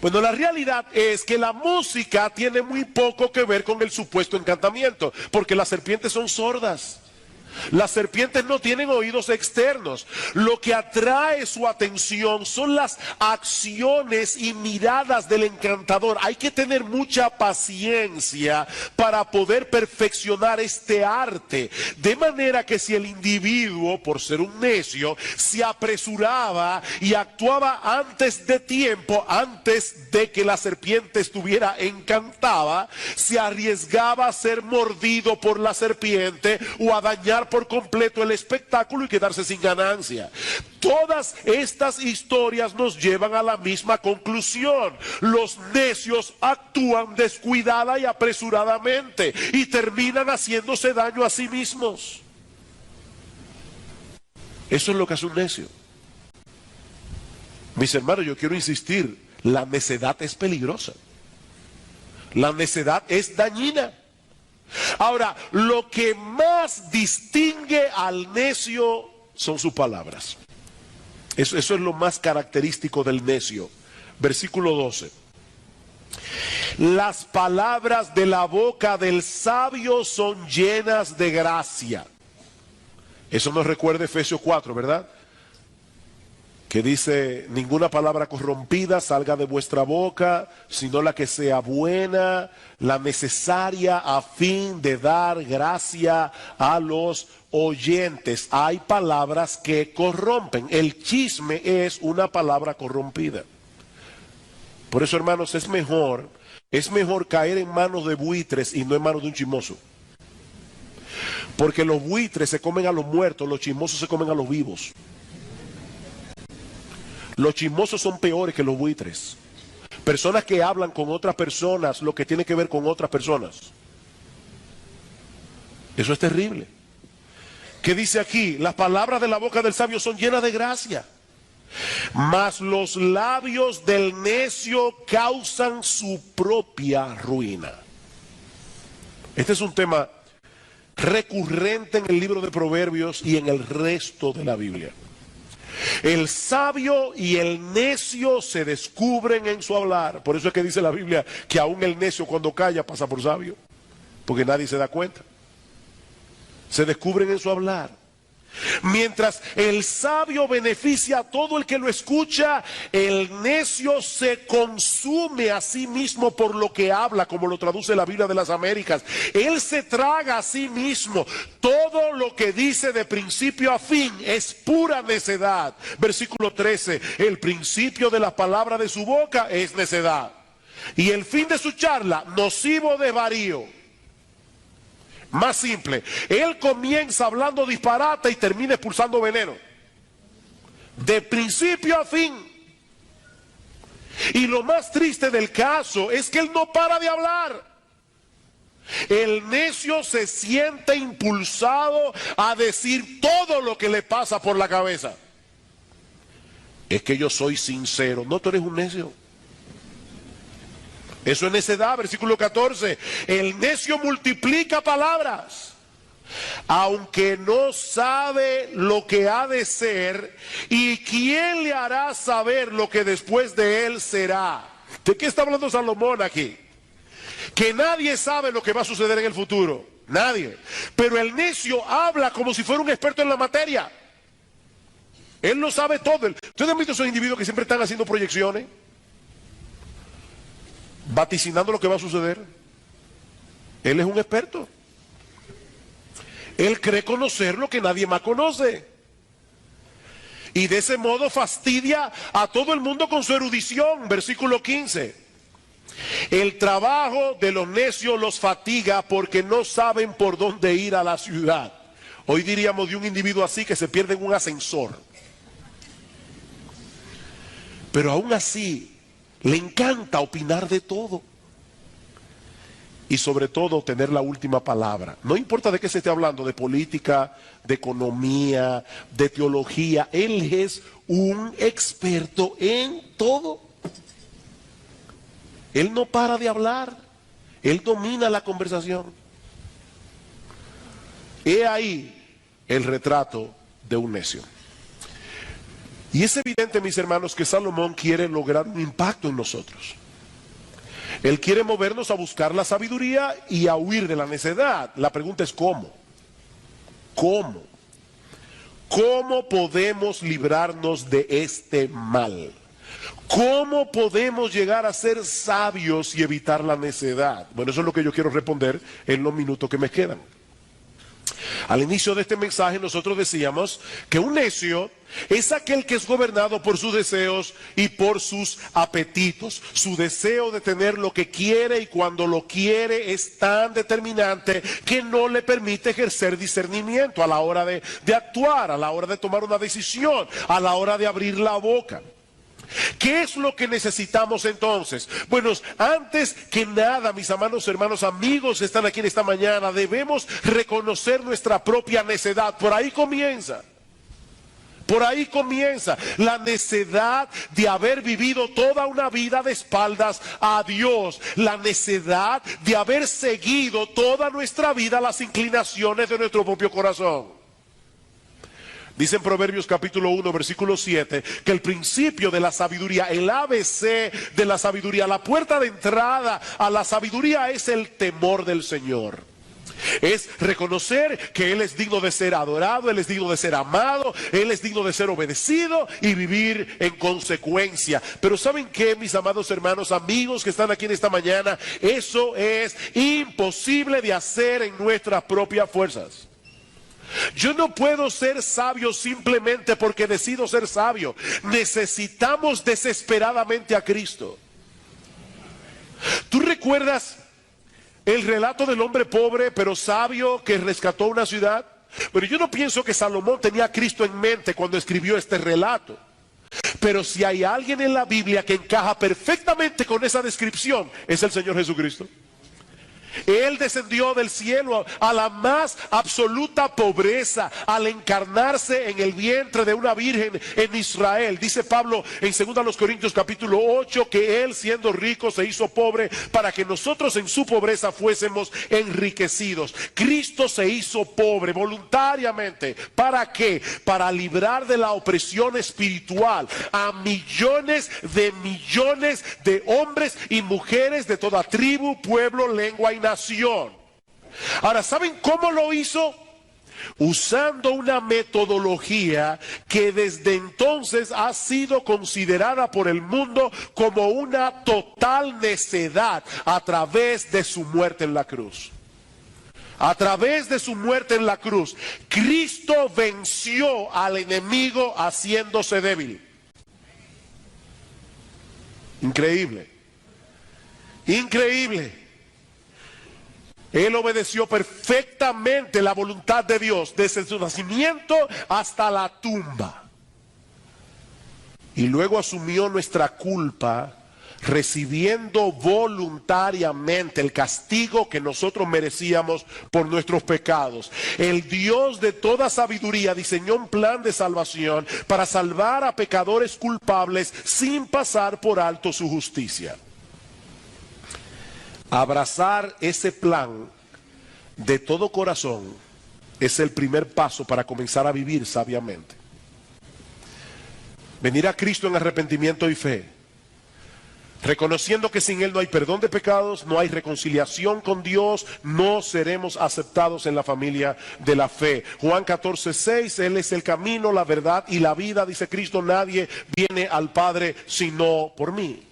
S1: Bueno, la realidad es que la música tiene muy poco que ver con el supuesto encantamiento, porque las serpientes son sordas. Las serpientes no tienen oídos externos. Lo que atrae su atención son las acciones y miradas del encantador. Hay que tener mucha paciencia para poder perfeccionar este arte. De manera que si el individuo, por ser un necio, se apresuraba y actuaba antes de tiempo, antes de que la serpiente estuviera encantada, se arriesgaba a ser mordido por la serpiente o a dañar arruinar por completo el espectáculo y quedarse sin ganancia. Todas estas historias nos llevan a la misma conclusión. Los necios actúan descuidada y apresuradamente y terminan haciéndose daño a sí mismos. Eso es lo que hace un necio. Mis hermanos, yo quiero insistir, la necedad es peligrosa. La necedad es dañina. Ahora, lo que más distingue al necio son sus palabras. Eso es lo más característico del necio. Versículo 12. Las palabras de la boca del sabio son llenas de gracia. Eso nos recuerda Efesios 4, ¿verdad? Que dice, ninguna palabra corrompida salga de vuestra boca, sino la que sea buena, la necesaria a fin de dar gracia a los oyentes. Hay palabras que corrompen. El chisme es una palabra corrompida. Por eso, hermanos, es mejor caer en manos de buitres y no en manos de un chismoso. Porque los buitres se comen a los muertos, los chismosos se comen a los vivos. Los chismosos son peores que los buitres. Personas que hablan con otras personas lo que tiene que ver con otras personas. Eso es terrible. ¿Qué dice aquí? Las palabras de la boca del sabio son llenas de gracia, mas los labios del necio causan su propia ruina. Este es un tema recurrente en el libro de Proverbios y en el resto de la Biblia. El sabio y el necio se descubren en su hablar. Por eso es que dice la Biblia que aún el necio cuando calla pasa por sabio, porque nadie se da cuenta. Se descubren en su hablar. Mientras el sabio beneficia a todo el que lo escucha, el necio se consume a sí mismo por lo que habla, como lo traduce la Biblia de las Américas. Él se traga a sí mismo. Todo lo que dice de principio a fin es pura necedad. Versículo 13, el principio de la palabra de su boca es necedad, y el fin de su charla, nocivo desvarío. Más simple, él comienza hablando disparate y termina expulsando veneno. De principio a fin. Y lo más triste del caso es que él no para de hablar. El necio se siente impulsado a decir todo lo que le pasa por la cabeza. Es que yo soy sincero. No, tú eres un necio. Eso es necedad, versículo 14. El necio multiplica palabras, aunque no sabe lo que ha de ser, y quién le hará saber lo que después de él será. ¿De qué está hablando Salomón aquí? Que nadie sabe lo que va a suceder en el futuro. Nadie. Pero el necio habla como si fuera un experto en la materia. Él lo sabe todo. ¿Ustedes han visto esos individuos que siempre están haciendo proyecciones? Vaticinando lo que va a suceder. Él es un experto. Él cree conocer lo que nadie más conoce. Y de ese modo fastidia a todo el mundo con su erudición. Versículo 15. El trabajo de los necios los fatiga porque no saben por dónde ir a la ciudad. Hoy diríamos de un individuo así que se pierde en un ascensor. Pero aún así le encanta opinar de todo. Y sobre todo tener la última palabra. No importa de qué se esté hablando, de política, de economía, de teología. Él es un experto en todo. Él no para de hablar. Él domina la conversación. He ahí el retrato de un necio. Y es evidente, mis hermanos, que Salomón quiere lograr un impacto en nosotros. Él quiere movernos a buscar la sabiduría y a huir de la necedad. La pregunta es ¿cómo? ¿Cómo? ¿Cómo podemos librarnos de este mal? ¿Cómo podemos llegar a ser sabios y evitar la necedad? Bueno, eso es lo que yo quiero responder en los minutos que me quedan. Al inicio de este mensaje nosotros decíamos que un necio es aquel que es gobernado por sus deseos y por sus apetitos. Su deseo de tener lo que quiere y cuando lo quiere es tan determinante que no le permite ejercer discernimiento a la hora de actuar, a la hora de tomar una decisión, a la hora de abrir la boca. ¿Qué es lo que necesitamos entonces? Bueno, antes que nada, mis amados hermanos, amigos que están aquí en esta mañana, debemos reconocer nuestra propia necedad. Por ahí comienza. Por ahí comienza la necedad de haber vivido toda una vida de espaldas a Dios. La necedad de haber seguido toda nuestra vida las inclinaciones de nuestro propio corazón. Dice en Proverbios capítulo 1, versículo 7, que el principio de la sabiduría, el ABC de la sabiduría, la puerta de entrada a la sabiduría es el temor del Señor. Es reconocer que Él es digno de ser adorado, Él es digno de ser amado, Él es digno de ser obedecido y vivir en consecuencia. Pero ¿saben qué, mis amados hermanos, amigos que están aquí en esta mañana? Eso es imposible de hacer en nuestras propias fuerzas. Yo no puedo ser sabio simplemente porque decido ser sabio. Necesitamos desesperadamente a Cristo. ¿Tú recuerdas el relato del hombre pobre pero sabio que rescató una ciudad? Pero yo no pienso que Salomón tenía a Cristo en mente cuando escribió este relato. Pero si hay alguien en la Biblia que encaja perfectamente con esa descripción, es el Señor Jesucristo. Él descendió del cielo a la más absoluta pobreza al encarnarse en el vientre de una virgen en Israel. Dice Pablo en 2 Corintios capítulo 8 que Él, siendo rico, se hizo pobre para que nosotros en su pobreza fuésemos enriquecidos. Cristo se hizo pobre voluntariamente. ¿Para qué? Para librar de la opresión espiritual a millones de hombres y mujeres de toda tribu, pueblo, lengua y nación. Ahora, ¿saben cómo lo hizo? Usando una metodología que desde entonces ha sido considerada por el mundo como una total necedad a través de su muerte en la cruz. A través de su muerte en la cruz, Cristo venció al enemigo haciéndose débil. Increíble. Increíble. Él obedeció perfectamente la voluntad de Dios desde su nacimiento hasta la tumba. Y luego asumió nuestra culpa, recibiendo voluntariamente el castigo que nosotros merecíamos por nuestros pecados. El Dios de toda sabiduría diseñó un plan de salvación para salvar a pecadores culpables sin pasar por alto su justicia. Abrazar ese plan de todo corazón es el primer paso para comenzar a vivir sabiamente. Venir a Cristo en arrepentimiento y fe, reconociendo que sin Él no hay perdón de pecados, no hay reconciliación con Dios, no seremos aceptados en la familia de la fe. Juan 14:6, Él es el camino, la verdad y la vida, dice Cristo, nadie viene al Padre sino por mí.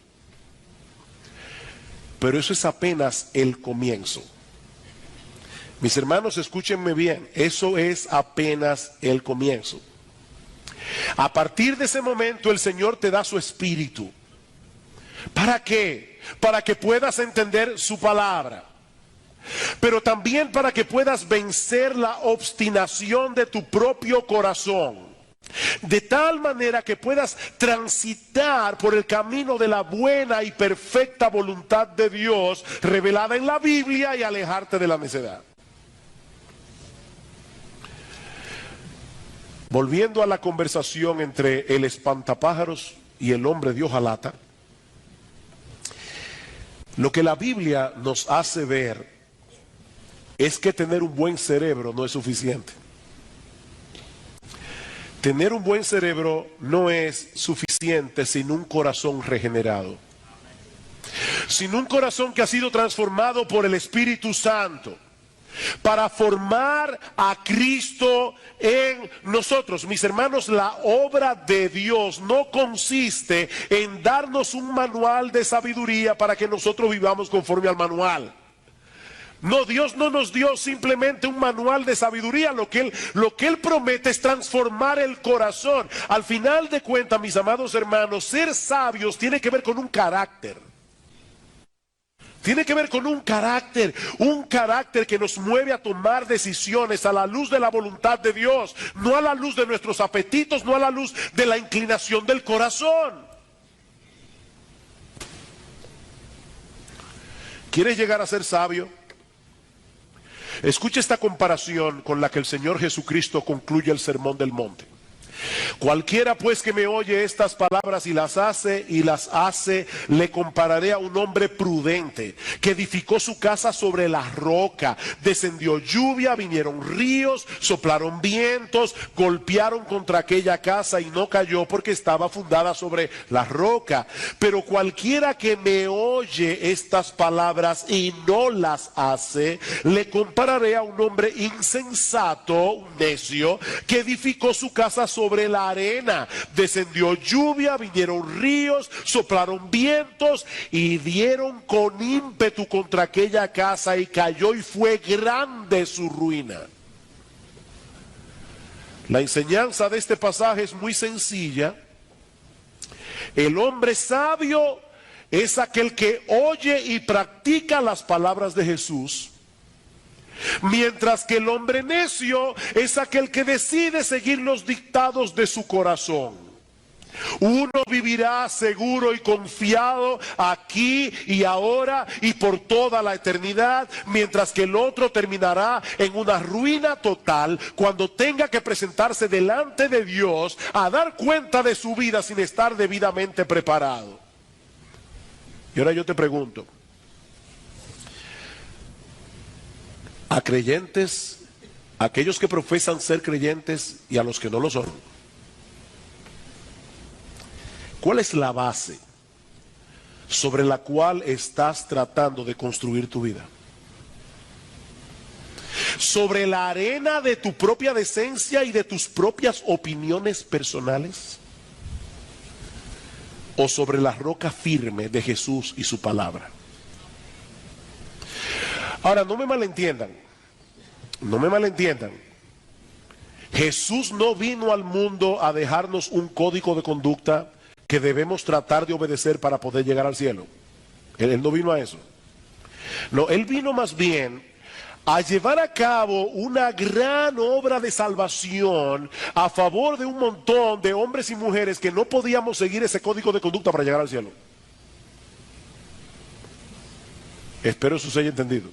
S1: Pero eso es apenas el comienzo. Mis hermanos, escúchenme bien, eso es apenas el comienzo. A partir de ese momento el Señor te da su espíritu. ¿Para qué? Para que puedas entender su palabra. Pero también para que puedas vencer la obstinación de tu propio corazón. De tal manera que puedas transitar por el camino de la buena y perfecta voluntad de Dios revelada en la Biblia y alejarte de la necedad. Volviendo a la conversación entre el espantapájaros y el hombre de hojalata, lo que la Biblia nos hace ver es que tener un buen cerebro no es suficiente. Tener un buen cerebro no es suficiente sin un corazón regenerado. Sin un corazón que ha sido transformado por el Espíritu Santo. Para formar a Cristo en nosotros. Mis hermanos, la obra de Dios no consiste en darnos un manual de sabiduría para que nosotros vivamos conforme al manual. No, Dios no nos dio simplemente un manual de sabiduría. Lo que Él promete es transformar el corazón. Al final de cuentas, mis amados hermanos, ser sabios tiene que ver con un carácter. Tiene que ver con un carácter que nos mueve a tomar decisiones a la luz de la voluntad de Dios, no a la luz de nuestros apetitos, no a la luz de la inclinación del corazón. ¿Quieres llegar a ser sabio? Escucha esta comparación con la que el Señor Jesucristo concluye el Sermón del Monte. Cualquiera pues que me oye estas palabras y las hace, le compararé a un hombre prudente que edificó su casa sobre la roca. Descendió lluvia, vinieron ríos, soplaron vientos, golpearon contra aquella casa y no cayó porque estaba fundada sobre la roca. Pero cualquiera que me oye estas palabras y no las hace, le compararé a un hombre insensato, un necio, que edificó su casa sobre la arena. Descendió lluvia, vinieron ríos, soplaron vientos y dieron con ímpetu contra aquella casa y cayó y fue grande su ruina. La enseñanza de este pasaje es muy sencilla. El hombre sabio es aquel que oye y practica las palabras de Jesús, mientras que el hombre necio es aquel que decide seguir los dictados de su corazón. Uno vivirá seguro y confiado aquí y ahora y por toda la eternidad, mientras que el otro terminará en una ruina total cuando tenga que presentarse delante de Dios a dar cuenta de su vida sin estar debidamente preparado. Y ahora yo te pregunto, a creyentes, a aquellos que profesan ser creyentes y a los que no lo son, ¿cuál es la base sobre la cual estás tratando de construir tu vida? ¿Sobre la arena de tu propia decencia y de tus propias opiniones personales? ¿O sobre la roca firme de Jesús y su palabra? Ahora, no me malentiendan. Jesús no vino al mundo a dejarnos un código de conducta que debemos tratar de obedecer para poder llegar al cielo. Él no vino a eso. No, Él vino más bien a llevar a cabo una gran obra de salvación a favor de un montón de hombres y mujeres que no podíamos seguir ese código de conducta para llegar al cielo. Espero eso se haya entendido.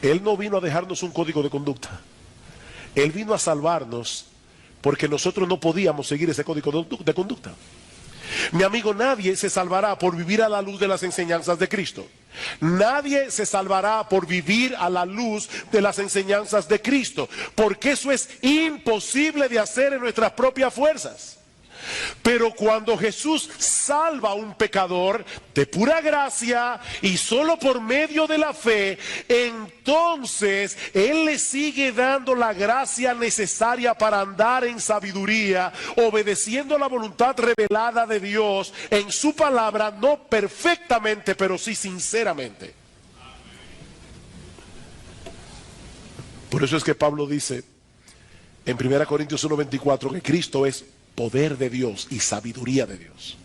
S1: Él no vino a dejarnos un código de conducta. Él vino a salvarnos porque nosotros no podíamos seguir ese código de conducta. Mi amigo, nadie se salvará por vivir a la luz de las enseñanzas de Cristo. Nadie se salvará por vivir a la luz de las enseñanzas de Cristo, porque eso es imposible de hacer en nuestras propias fuerzas. Pero cuando Jesús salva a un pecador de pura gracia y solo por medio de la fe, entonces Él le sigue dando la gracia necesaria para andar en sabiduría, obedeciendo la voluntad revelada de Dios en su palabra, no perfectamente, pero sí sinceramente. Por eso es que Pablo dice en 1 Corintios 1:24 que Cristo es poder de Dios y sabiduría de Dios.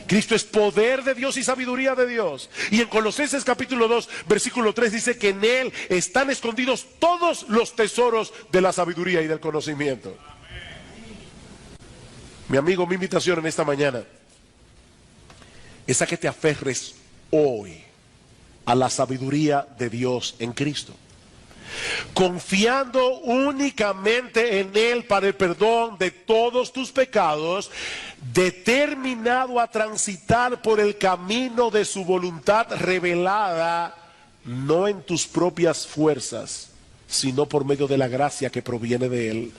S1: Cristo es poder de Dios y sabiduría de Dios. Y en Colosenses capítulo 2, versículo 3 dice que en Él están escondidos todos los tesoros de la sabiduría y del conocimiento. Mi amigo, mi invitación en esta mañana es a que te aferres hoy a la sabiduría de Dios en Cristo, confiando únicamente en Él para el perdón de todos tus pecados, determinado a transitar por el camino de su voluntad revelada, no en tus propias fuerzas, sino por medio de la gracia que proviene de Él.